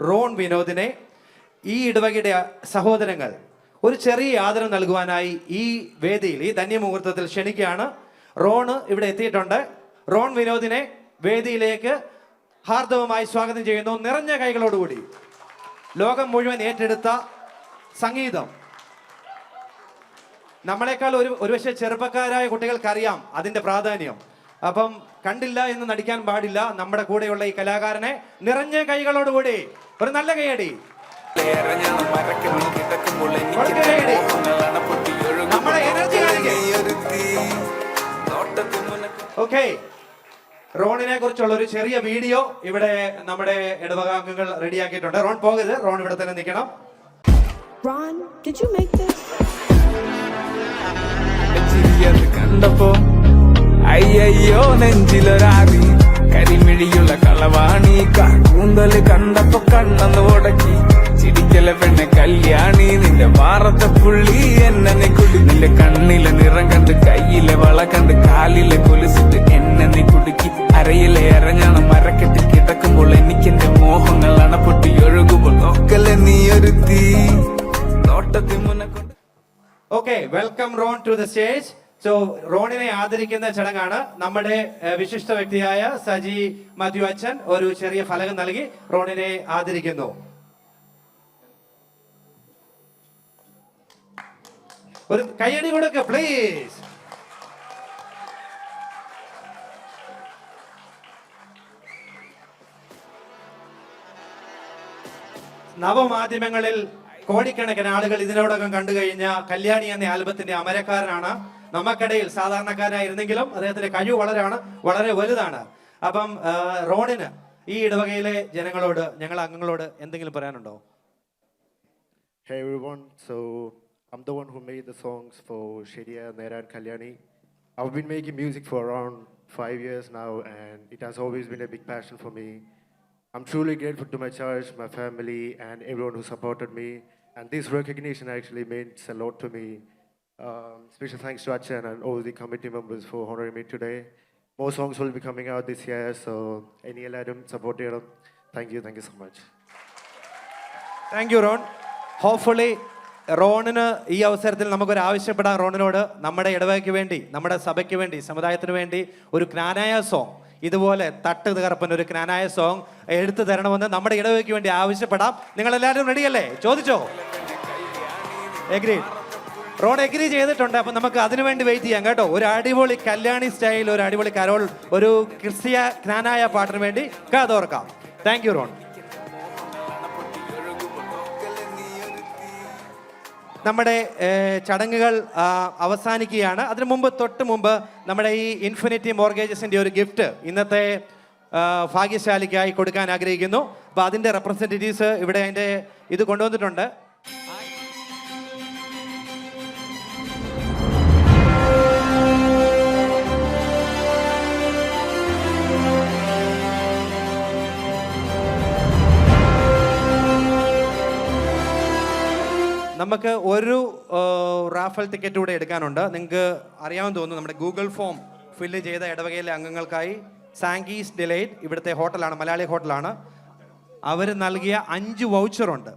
റോൺ വിനോദിനെ ഈ ഇടവകയുടെ സഹോദരങ്ങൾ ഒരു ചെറിയ ആദരം നൽകുവാനായി ഈ വേദിയിൽ, ഈ ധന്യമുഹൂർത്തത്തിൽ ക്ഷണിക്കുകയാണ്. റോണ് ഇവിടെ എത്തിയിട്ടുണ്ട്. റോൺ വിനോദിനെ വേദിയിലേക്ക് ഹാർദവമായി സ്വാഗതം ചെയ്യുന്നു, നിറഞ്ഞ കൈകളോടുകൂടി. ലോകം മുഴുവൻ ഏറ്റെടുത്ത സംഗീതം, നമ്മളെക്കാൾ ഒരുപക്ഷെ ചെറുപ്പക്കാരായ കുട്ടികൾക്കറിയാം അതിന്റെ പ്രാധാന്യം. അപ്പം കണ്ടില്ല എന്ന് നടിക്കാൻ പാടില്ല. നമ്മുടെ കൂടെയുള്ള ഈ കലാകാരനെ നിറഞ്ഞ കൈകളോടുകൂടി ഒരു നല്ല കൈയടി. നമ്മുടെ എനർജി ഓക്കെ. റോണിനെ കുറിച്ചുള്ള ഒരു ചെറിയ വീഡിയോ ഇവിടെ നമ്മുടെ ഇടവകാംഗങ്ങൾ റെഡിയാക്കിയിട്ടുണ്ട്. റോൺ പോകരുത്, റോൺ ഇവിടെ തന്നെ നിൽക്കണം. Ron, did you make this? കണ്ടപ്പോ അയ്യോ നെഞ്ചിലൊരാതി, കരിമിഴിയുള്ള കളവാണി, കൂന്തല് കണ്ടപ്പോ കണ്ണന്ന് ഉടക്കി, ചിരിക്കല പെണ്ണെ കല്യാണി, നിന്റെ മാറത്തെ പുള്ളി എന്നെ നീ കുടി, നിന്റെ കണ്ണിലെ നിറം കണ്ട്, കയ്യിലെ വള കണ്ട്, കാലിലെ കൊലുസിട്ട് എന്നെ നീ കുടുക്കി, അരയിലെ ഇറങ്ങണ മരക്കെട്ടി കിടക്കുമ്പോൾ എനിക്കെന്റെ മോഹങ്ങൾ അണപ്പൊട്ടി ഒഴുകുമ്പോൾ നോക്കല്ലേ നീ ഒരു തീ നോട്ടത്തിൽ മുന്നക്കൊണ്ട്. Okay, welcome Ron to the stage. So റോണിനെ ആദരിക്കുന്ന ചടങ്ങാണ്. നമ്മുടെ വിശിഷ്ട വ്യക്തിയായ സജി മാത്യു അച്ഛൻ ഒരു ചെറിയ ഫലകം നൽകി റോണിനെ ആദരിക്കുന്നു. ഒരു കയ്യടി കൊടുക്ക പ്ലീസ്. നവമാധ്യമങ്ങളിൽ കോടിക്കണക്കിന് ആളുകൾ ഇതിനോടകം കണ്ടു കഴിഞ്ഞ കല്യാണി എന്ന ആൽബത്തിന്റെ അമരക്കാരനാണ്. നമുക്കിടയിൽ സാധാരണക്കാരനായിരുന്നെങ്കിലും അദ്ദേഹത്തിന്റെ കഴിവ് വളരെ വലുതാണ്. അപ്പം റോണിന് ഈ ഇടവകയിലെ ജനങ്ങളോട്, ഞങ്ങൾ അംഗങ്ങളോട് എന്തെങ്കിലും പറയാനുണ്ടോ? Hey everyone, so I'm the one who made the songs for Sheria, Nera and Kalyani. I've been making music for around 5 years now and it has always been a big passion for me. I'm truly grateful to my church, my family and everyone who supported me, and this recognition actually means a lot to me. Special thanks to Achan and all the committee members for honoring me today. More songs will be coming out this year, so any support here. Thank you so much. Thank you, Ron. Hopefully റോണിന് ഈ അവസരത്തിൽ നമുക്കൊരു ആവശ്യപ്പെടാം റോണിനോട്, നമ്മുടെ ഇടവകയ്ക്ക് വേണ്ടി, നമ്മുടെ സഭയ്ക്ക് വേണ്ടി, സമുദായത്തിന് വേണ്ടി ഒരു ജ്ഞാനായ സോങ് ഇതുപോലെ തട്ട് തകർപ്പൻ ഒരു ക്നാനായ സോങ് എടുത്തു തരണമെന്ന് നമ്മുടെ ഇടവകയ്ക്ക് വേണ്ടി ആവശ്യപ്പെടാം. നിങ്ങൾ എല്ലാവരും റെഡിയല്ലേ? ചോദിച്ചോ? എഗ്രീഡ്. റോഡ് എഗ്രി ചെയ്തിട്ടുണ്ട്. അപ്പം നമുക്ക് അതിനു വേണ്ടി വെയിറ്റ് ചെയ്യാം കേട്ടോ. ഒരു അടിപൊളി കല്യാണി സ്റ്റൈൽ, ഒരു അടിപൊളി കരോൾ, ഒരു ക്രിസ്തീയ ക്നാനായ പാട്ടിന് വേണ്ടി കാതോർക്കാം. Thank you Ron. നമ്മുടെ ചടങ്ങുകൾ അവസാനിക്കുകയാണ്. അതിനു മുമ്പ് തൊട്ട് മുമ്പ് നമ്മുടെ ഈ ഇൻഫിനിറ്റി മോർഗേജസിൻ്റെ ഒരു ഗിഫ്റ്റ് ഇന്നത്തെ ഭാഗ്യശാലിക്കായി കൊടുക്കാൻ ആഗ്രഹിക്കുന്നു. അപ്പോൾ അതിൻ്റെ റെപ്രസെൻറ്റേറ്റീവ്സ് ഇവിടെ അതിൻ്റെ ഇത് കൊണ്ടുവന്നിട്ടുണ്ട്. നമുക്ക് ഒരു റാഫൽ ടിക്കറ്റ് കൂടെ എടുക്കാനുണ്ട്. നിങ്ങൾക്ക് അറിയാമെന്ന് തോന്നുന്നു, നമ്മുടെ ഗൂഗിൾ ഫോം ഫില്ല് ചെയ്ത ഇടവകയിലെ അംഗങ്ങൾക്കായി സാങ്കീസ് ഡിലൈറ്റ്, ഇവിടുത്തെ ഹോട്ടലാണ്, മലയാളി ഹോട്ടലാണ്, അവർ നൽകിയ 5 വൗച്ചറുണ്ട്.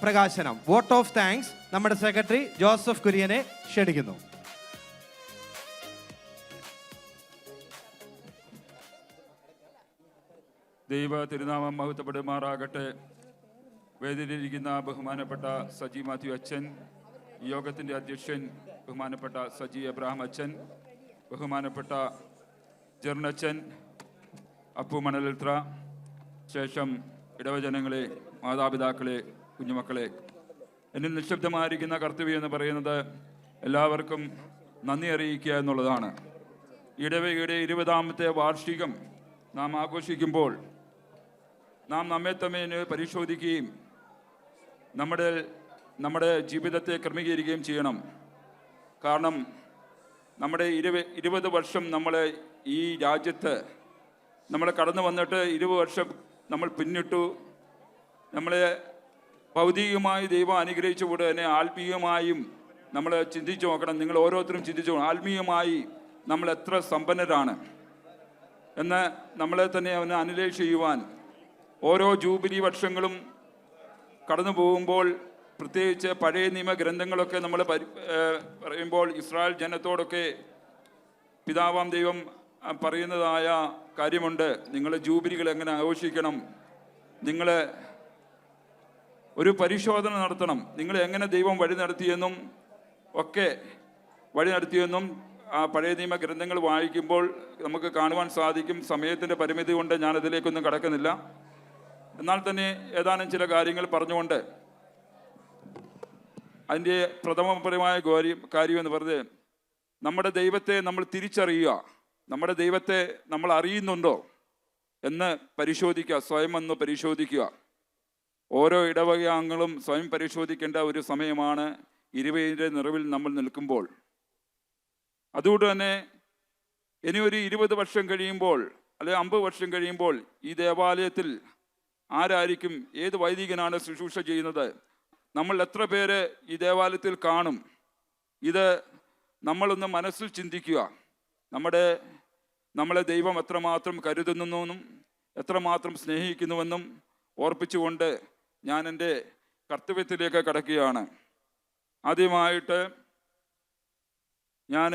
പ്രകാശനം, വോട്ട് ഓഫ് താങ്ക്സ് നമ്മുടെ സെക്രട്ടറി ജോസഫ് കുര്യനെ ക്ഷണിക്കുന്നു. ദൈവ തിരുനാമം മഹത്വപ്പെടുമാറാകട്ടെ. വേദിയിലിരിക്കുന്ന ബഹുമാനപ്പെട്ട സജി മാത്യു അച്ഛൻ, യോഗത്തിൻ്റെ അധ്യക്ഷൻ ബഹുമാനപ്പെട്ട സജി എബ്രഹാം അച്ഛൻ, ബഹുമാനപ്പെട്ട ജെർണച്ചൻ, അപ്പു മണലിത്ര, ശേഷം ഇടവജനങ്ങളെ, മാതാപിതാക്കളെ, കുഞ്ഞുമക്കളെ, എന്നിൽ നിശബ്ദമായിരിക്കുന്ന കർത്തവ്യം എന്ന് പറയുന്നത് എല്ലാവർക്കും നന്ദി അറിയിക്കുക എന്നുള്ളതാണ്. ഇടവകയുടെ 20ാമത്തെ വാർഷികം നാം ആഘോഷിക്കുമ്പോൾ നാം നമ്മെ തന്നെ പരിശോധിക്കുകയും നമ്മുടെ ജീവിതത്തെ ക്രമീകരിക്കുകയും ചെയ്യണം. കാരണം നമ്മുടെ 20 വർഷം നമ്മൾ ഈ രാജ്യത്ത് നമ്മൾ കടന്നു വന്നിട്ട് 20 വർഷം നമ്മൾ പിന്നിട്ടു. നമ്മളെ ഭൗതികമായി ദൈവം അനുഗ്രഹിച്ചുകൊണ്ട് തന്നെ ആത്മീയമായും നമ്മൾ ചിന്തിച്ചു നോക്കണം. നിങ്ങൾ ഓരോരുത്തരും ചിന്തിച്ചു നോക്കണം, ആത്മീയമായി നമ്മൾ എത്ര സമ്പന്നരാണ് എന്ന് നമ്മളെ തന്നെ അവന് അനലൈസ് ചെയ്യുവാൻ. ഓരോ ജൂബിലി വർഷങ്ങളും കടന്നു പോകുമ്പോൾ, പ്രത്യേകിച്ച് പഴയ നിയമ ഗ്രന്ഥങ്ങളൊക്കെ നമ്മൾ പറയുമ്പോൾ ഇസ്രായേൽ ജനത്തോടൊക്കെ പിതാവാം ദൈവം പറയുന്നതായ കാര്യമുണ്ട്. നിങ്ങൾ ജൂബിലികൾ എങ്ങനെ ആഘോഷിക്കണം, നിങ്ങൾ ഒരു പരിശോധന നടത്തണം, നിങ്ങൾ എങ്ങനെ ദൈവം വഴി നടത്തിയെന്നും ആ പഴയ നിയമ ഗ്രന്ഥങ്ങൾ വായിക്കുമ്പോൾ നമുക്ക് കാണുവാൻ സാധിക്കും. സമയത്തിൻ്റെ പരിമിതി കൊണ്ട് ഞാൻ അതിലേക്കൊന്നും കടക്കുന്നില്ല. എന്നാൽ തന്നെ ഏതാനും ചില കാര്യങ്ങൾ പറഞ്ഞുകൊണ്ട് അതിൻ്റെ പ്രഥമപരമായ കാര്യം എന്ന് പറഞ്ഞത്, നമ്മുടെ ദൈവത്തെ നമ്മൾ തിരിച്ചറിയുക, നമ്മുടെ ദൈവത്തെ നമ്മൾ അറിയുന്നുണ്ടോ എന്ന് പരിശോധിക്കുക, സ്വയം ഒന്ന് പരിശോധിക്കുക. ഓരോ ഇടവകയാംഗങ്ങളും സ്വയം പരിശോധിക്കേണ്ട ഒരു സമയമാണ് 20ന്റെ നിറവിൽ നമ്മൾ നിൽക്കുമ്പോൾ. അതുകൊണ്ട് തന്നെ ഇനി ഒരു 20 വർഷം കഴിയുമ്പോൾ, അല്ലെങ്കിൽ 50 വർഷം കഴിയുമ്പോൾ ഈ ദേവാലയത്തിൽ ആരായിരിക്കും, ഏത് വൈദികനാണ് ശുശ്രൂഷ ചെയ്യുന്നത്, നമ്മൾ എത്ര പേര് ഈ ദേവാലയത്തിൽ കാണും? ഇത് നമ്മളൊന്ന് മനസ്സിൽ ചിന്തിക്കുക. നമ്മളെ ദൈവം എത്രമാത്രം കരുതുന്നെന്നും എത്രമാത്രം സ്നേഹിക്കുന്നുവെന്നും ഓർപ്പിച്ചുകൊണ്ട് ഞാൻ എൻ്റെ കർത്തവ്യത്തിലേക്ക് കടക്കുകയാണ്. ആദ്യമായിട്ട് ഞാൻ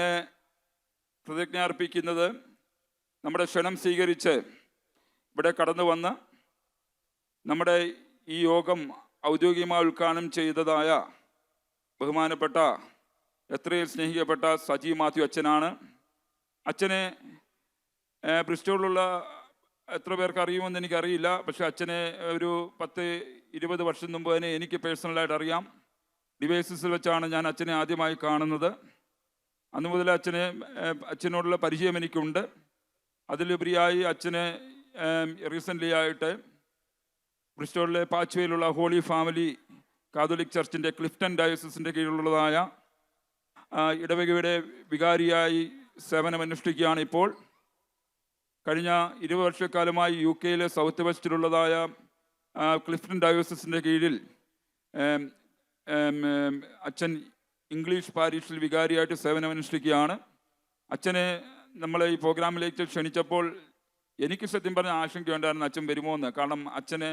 പ്രതിജ്ഞ അർപ്പിക്കുന്നത്, നമ്മുടെ ക്ഷണം സ്വീകരിച്ച് ഇവിടെ കടന്നു വന്ന് നമ്മുടെ ഈ യോഗം ഔദ്യോഗികമായി ഉദ്ഘാടനം ചെയ്തതായ ബഹുമാനപ്പെട്ട എത്രയും സ്നേഹിക്കപ്പെട്ട സജി മാത്യു അച്ഛനാണ്. അച്ഛനെ ബ്രിസ്റ്റോളിലുള്ള എത്ര പേർക്ക് അറിയുമെന്ന് എനിക്കറിയില്ല. പക്ഷെ അച്ഛനെ ഒരു 10-20 വർഷം മുമ്പ് തന്നെ എനിക്ക് പേഴ്സണലായിട്ട് അറിയാം. ഡിവൈസസിൽ വെച്ചാണ് ഞാൻ അച്ഛനെ ആദ്യമായി കാണുന്നത്. അന്നു മുതൽ അച്ഛനോടുള്ള പരിചയം എനിക്കുണ്ട്. അതിലുപരിയായി അച്ഛനെ റീസെൻ്റ്ലി ആയിട്ട് ബ്രിസ്റ്റോളിലെ പാച്വയിലുള്ള ഹോളി ഫാമിലി കാതോലിക് ചർച്ചിൻ്റെ ക്ലിഫ്റ്റൺ ഡയോസിസിൻ്റെ കീഴിലുള്ളതായ ഇടവകയുടെ വികാരിയായി സേവനമനുഷ്ഠിക്കുകയാണ് ഇപ്പോൾ. കഴിഞ്ഞ 20 വർഷക്കാലമായി UK സൗത്ത് വെസ്റ്റിലുള്ളതായ ക്ലിഫ്റ്റൺ ഡയോസിസിൻ്റെ കീഴിൽ അച്ഛൻ ഇംഗ്ലീഷ് പാരീഷിൽ വികാരിയായിട്ട് സേവനമനുഷ്ഠിക്കുകയാണ്. അച്ഛനെ നമ്മളെ ഈ പ്രോഗ്രാമിലേക്ക് ക്ഷണിച്ചപ്പോൾ എനിക്ക് സത്യം പറഞ്ഞ ആശങ്കയുണ്ടായിരുന്നു അച്ഛൻ വരുമോ എന്ന്. കാരണം അച്ഛന്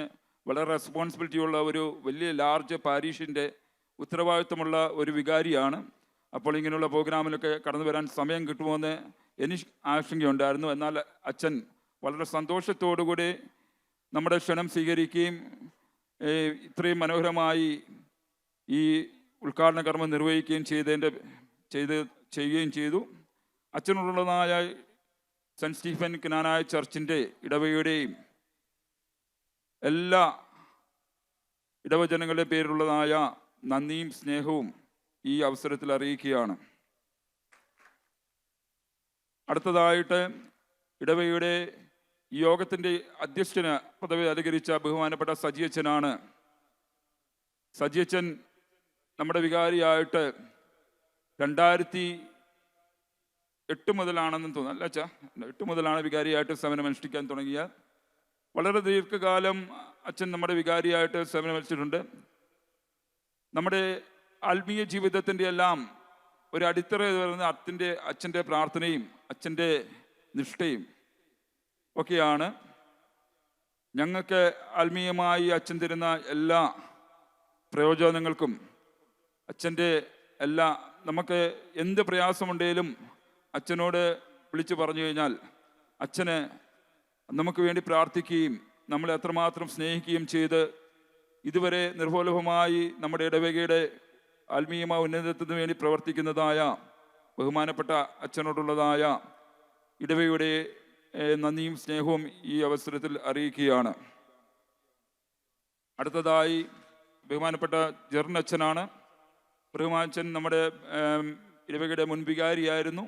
വളരെ റെസ്പോൺസിബിലിറ്റിയുള്ള ഒരു വലിയ ലാർജ് പാരീഷിൻ്റെ ഉത്തരവാദിത്വമുള്ള ഒരു വികാരിയാണ്. അപ്പോൾ ഇങ്ങനെയുള്ള പ്രോഗ്രാമിലൊക്കെ കടന്നു വരാൻ സമയം കിട്ടുമോ എന്ന് എനിക്ക് ആശങ്കയുണ്ടായിരുന്നു. എന്നാൽ അച്ഛൻ വളരെ സന്തോഷത്തോടുകൂടി നമ്മുടെ ക്ഷണം സ്വീകരിക്കുകയും ഇത്രയും മനോഹരമായി ഈ ഉദ്ഘാടന കർമ്മം നിർവഹിക്കുകയും ചെയ്യുകയും ചെയ്തു. അച്ഛനുള്ളതായ സെൻറ്റ് സ്റ്റീഫൻ ക്നാനായ ചർച്ചിൻ്റെ ഇടവകയുടെയും എല്ലാ ഇടവജനങ്ങളുടെ പേരിലുള്ളതായ നന്ദിയും സ്നേഹവും ഈ അവസരത്തിൽ അറിയിക്കുകയാണ്. അടുത്തതായിട്ട് ഇടവകയുടെ യോഗത്തിൻ്റെ അധ്യക്ഷന് പദവി അലങ്കരിച്ച ബഹുമാനപ്പെട്ട സജിയച്ചനാണ്. സജിയച്ചൻ നമ്മുടെ വികാരിയായിട്ട് 2008 മുതലാണെന്ന് തോന്നുന്നു, അല്ല അച്ഛാ, 8 മുതലാണ് വികാരിയായിട്ട് സേവനമനുഷ്ഠിക്കാൻ തുടങ്ങിയ. വളരെ ദീർഘകാലം അച്ഛൻ നമ്മുടെ വികാരിയായിട്ട് സേവനമനുഷ്ഠിച്ചിട്ടുണ്ട്. നമ്മുടെ ആത്മീയ ജീവിതത്തിൻ്റെ എല്ലാം ഒരു അടിത്തറ എന്ന് പറയുന്നത് അച്ഛൻ്റെ പ്രാർത്ഥനയും അച്ഛൻ്റെ നിഷ്ഠയും ഒക്കെയാണ്. ഞങ്ങൾക്ക് ആത്മീയമായി അച്ഛൻ തരുന്ന എല്ലാ പ്രയോജനങ്ങൾക്കും അച്ഛൻ്റെ നമുക്ക് എന്ത് പ്രയാസമുണ്ടെങ്കിലും അച്ഛനോട് വിളിച്ചു പറഞ്ഞു കഴിഞ്ഞാൽ അച്ഛന് നമുക്ക് വേണ്ടി പ്രാർത്ഥിക്കുകയും നമ്മളെ അത്രമാത്രം സ്നേഹിക്കുകയും ചെയ്ത് ഇതുവരെ നിർവോലഭമായി നമ്മുടെ ഇടവകയുടെ ആത്മീയമായ ഉന്നതത്തിന് വേണ്ടി പ്രവർത്തിക്കുന്നതായ ബഹുമാനപ്പെട്ട അച്ഛനോടുള്ളതായ ഇടവകയുടെ നന്ദിയും സ്നേഹവും ഈ അവസരത്തിൽ അറിയിക്കുകയാണ്. അടുത്തതായി ബഹുമാനപ്പെട്ട ജെറിൻ അച്ഛനാണ്. ബഹുമാനച്ഛൻ നമ്മുടെ ഇടവകയുടെ മുൻവികാരിയായിരുന്നു.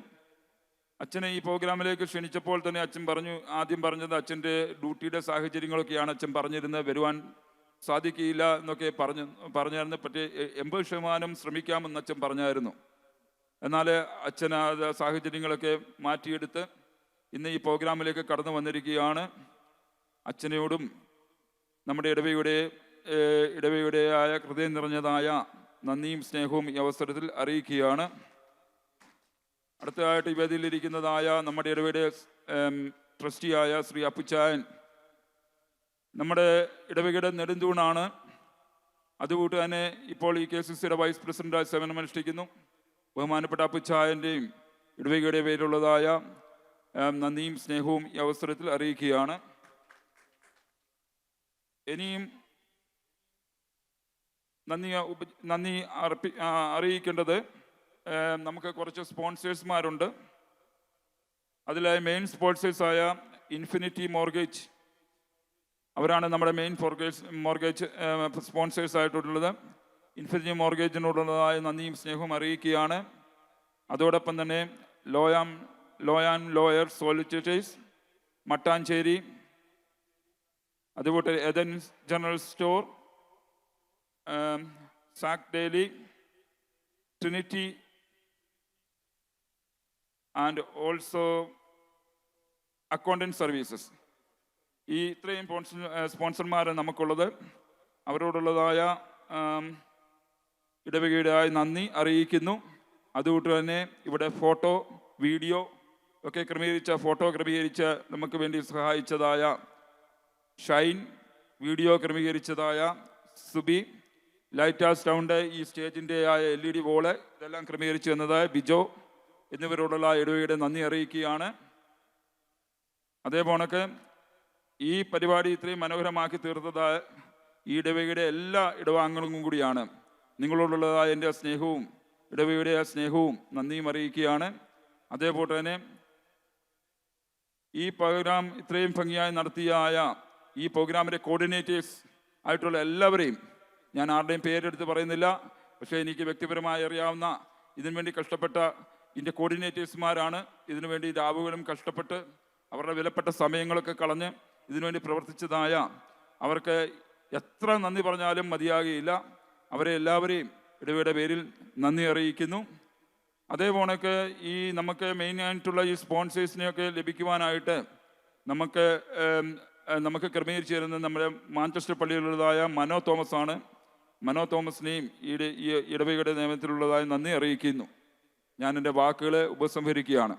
അച്ഛനെ ഈ പ്രോഗ്രാമിലേക്ക് ക്ഷണിച്ചപ്പോൾ തന്നെ അച്ഛൻ ആദ്യം പറഞ്ഞത് അച്ഛൻ്റെ ഡ്യൂട്ടിയുടെ സാഹചര്യങ്ങളൊക്കെയാണ് അച്ഛൻ പറഞ്ഞിരുന്നത്. വരുവാൻ സാധിക്കില്ല എന്നൊക്കെ പറഞ്ഞായിരുന്നു. പക്ഷേ 80% ശ്രമിക്കാമെന്ന് അച്ഛൻ പറഞ്ഞായിരുന്നു. എന്നാൽ അച്ഛൻ ആ സാഹചര്യങ്ങളൊക്കെ മാറ്റിയെടുത്ത് ഇന്ന് ഈ പ്രോഗ്രാമിലേക്ക് കടന്നു വന്നിരിക്കുകയാണ്. അച്ഛനോടും നമ്മുടെ ഇടവകയുടെയായ ഹൃദയം നിറഞ്ഞതായ നന്ദിയും സ്നേഹവും ഈ അവസരത്തിൽ അറിയിക്കുകയാണ്. അടുത്തതായിട്ട് ഈ വേദിയിലിരിക്കുന്നതായ നമ്മുടെ ഇടവകയുടെ ട്രസ്റ്റിയായ ശ്രീ അപ്പുച്ചായൻ നമ്മുടെ ഇടവകയുടെ നെടുന്തൂണാണ്. അതുകൂട്ട് തന്നെ ഇപ്പോൾ ഈ KCCയുടെ വൈസ് പ്രസിഡന്റായി സേവനമനുഷ്ഠിക്കുന്നു. ബഹുമാനപ്പെട്ട അപ്പുച്ചായൻ്റെയും ഇടവകയുടെ പേരിലുള്ളതായ നന്ദിയും സ്നേഹവും ഈ അവസരത്തിൽ അറിയിക്കുകയാണ്. ഇനിയും നന്ദി അറിയിക്കേണ്ടത് നമുക്ക് കുറച്ച് സ്പോൺസേഴ്സ്മാരുണ്ട്. അതിലെ മെയിൻ സ്പോൺസേഴ്സായ ഇൻഫിനിറ്റി മോർഗേജ്, അവരാണ് നമ്മുടെ മെയിൻ മോർഗേജ് സ്പോൺസേഴ്സ് ആയിട്ടുള്ളത്. ഇൻഫിനിറ്റി മോർഗേജിനോടുള്ളതായ നന്ദിയും സ്നേഹവും അറിയിക്കുകയാണ്. അതോടൊപ്പം തന്നെ ലോയർ സോളിസിറ്റേഴ്സ് മട്ടാഞ്ചേരി, അതുപോലെ Eden general store, Zak daily, Trinity and also accountant services. ഈ ഇത്രയും സ്പോൺസർമാർ നമുക്കുള്ളത്. അവരോടുള്ളതായ ഇടവകയുടേതായ നന്ദി അറിയിക്കുന്നു. അതുകൊണ്ട് തന്നെ ഇവിടെ ഫോട്ടോ വീഡിയോ ഒക്കെ ക്രമീകരിച്ച് നമുക്ക് വേണ്ടി സഹായിച്ചതായ ഷൈൻ, വീഡിയോ ക്രമീകരിച്ചതായ സുബി, ലൈറ്റ് ഹൗസ് ടൗണിൻ്റെ ഈ സ്റ്റേജിൻ്റെ ആയ LED വോള് ഇതെല്ലാം ക്രമീകരിച്ചു തന്നതായ ബിജോ എന്നിവരോടുള്ള ഇടവകയുടെ നന്ദി അറിയിക്കുകയാണ്. അതേപോണക്ക് ഈ പരിപാടി ഇത്രയും മനോഹരമാക്കി തീർത്തതായ ഈ ഇടവകയുടെ എല്ലാ ഇടവാംഗങ്ങളും കൂടിയാണ്. നിങ്ങളോടുള്ളതായ എൻ്റെ സ്നേഹവും ഇടവകയുടെ സ്നേഹവും നന്ദിയും അറിയിക്കുകയാണ്. അതേപോലെ തന്നെ ഈ പ്രോഗ്രാം ഇത്രയും ഭംഗിയായി നടത്തിയായ ഈ പ്രോഗ്രാമിൻ്റെ കോർഡിനേറ്റേഴ്സ് ആയിട്ടുള്ള എല്ലാവരെയും ഞാൻ ആരുടെയും പേരെടുത്ത് പറയുന്നില്ല. പക്ഷേ എനിക്ക് വ്യക്തിപരമായി അറിയാവുന്ന ഇതിനുവേണ്ടി കഷ്ടപ്പെട്ട ഇതിൻ്റെ കോർഡിനേറ്റേഴ്സുമാരാണ്. ഇതിനുവേണ്ടി രാവുകളും കഷ്ടപ്പെട്ട് അവരുടെ വിലപ്പെട്ട സമയങ്ങളൊക്കെ കളഞ്ഞ് ഇതിനുവേണ്ടി പ്രവർത്തിച്ചതായ അവർക്ക് എത്ര നന്ദി പറഞ്ഞാലും മതിയാകുകയില്ല. അവരെ എല്ലാവരെയും ഇടവകയുടെ പേരിൽ നന്ദി അറിയിക്കുന്നു. അതേപോണക്ക് ഈ നമുക്ക് മെയിനായിട്ടുള്ള ഈ സ്പോൺസേഴ്സിനെയൊക്കെ ലഭിക്കുവാനായിട്ട് നമുക്ക് ക്രമീകരിച്ചു തരുന്നത് നമ്മുടെ മാഞ്ചസ്റ്റർ പള്ളിയിലുള്ളതായ മനോ തോമസ് ആണ്. മനോ തോമസിനെയും ഈ ഇടവകയുടെ നിയമത്തിലുള്ളതായി നന്ദി അറിയിക്കുന്നു. ഞാൻ എൻ്റെ വാക്കുകളെ ഉപസംഹരിക്കുകയാണ്.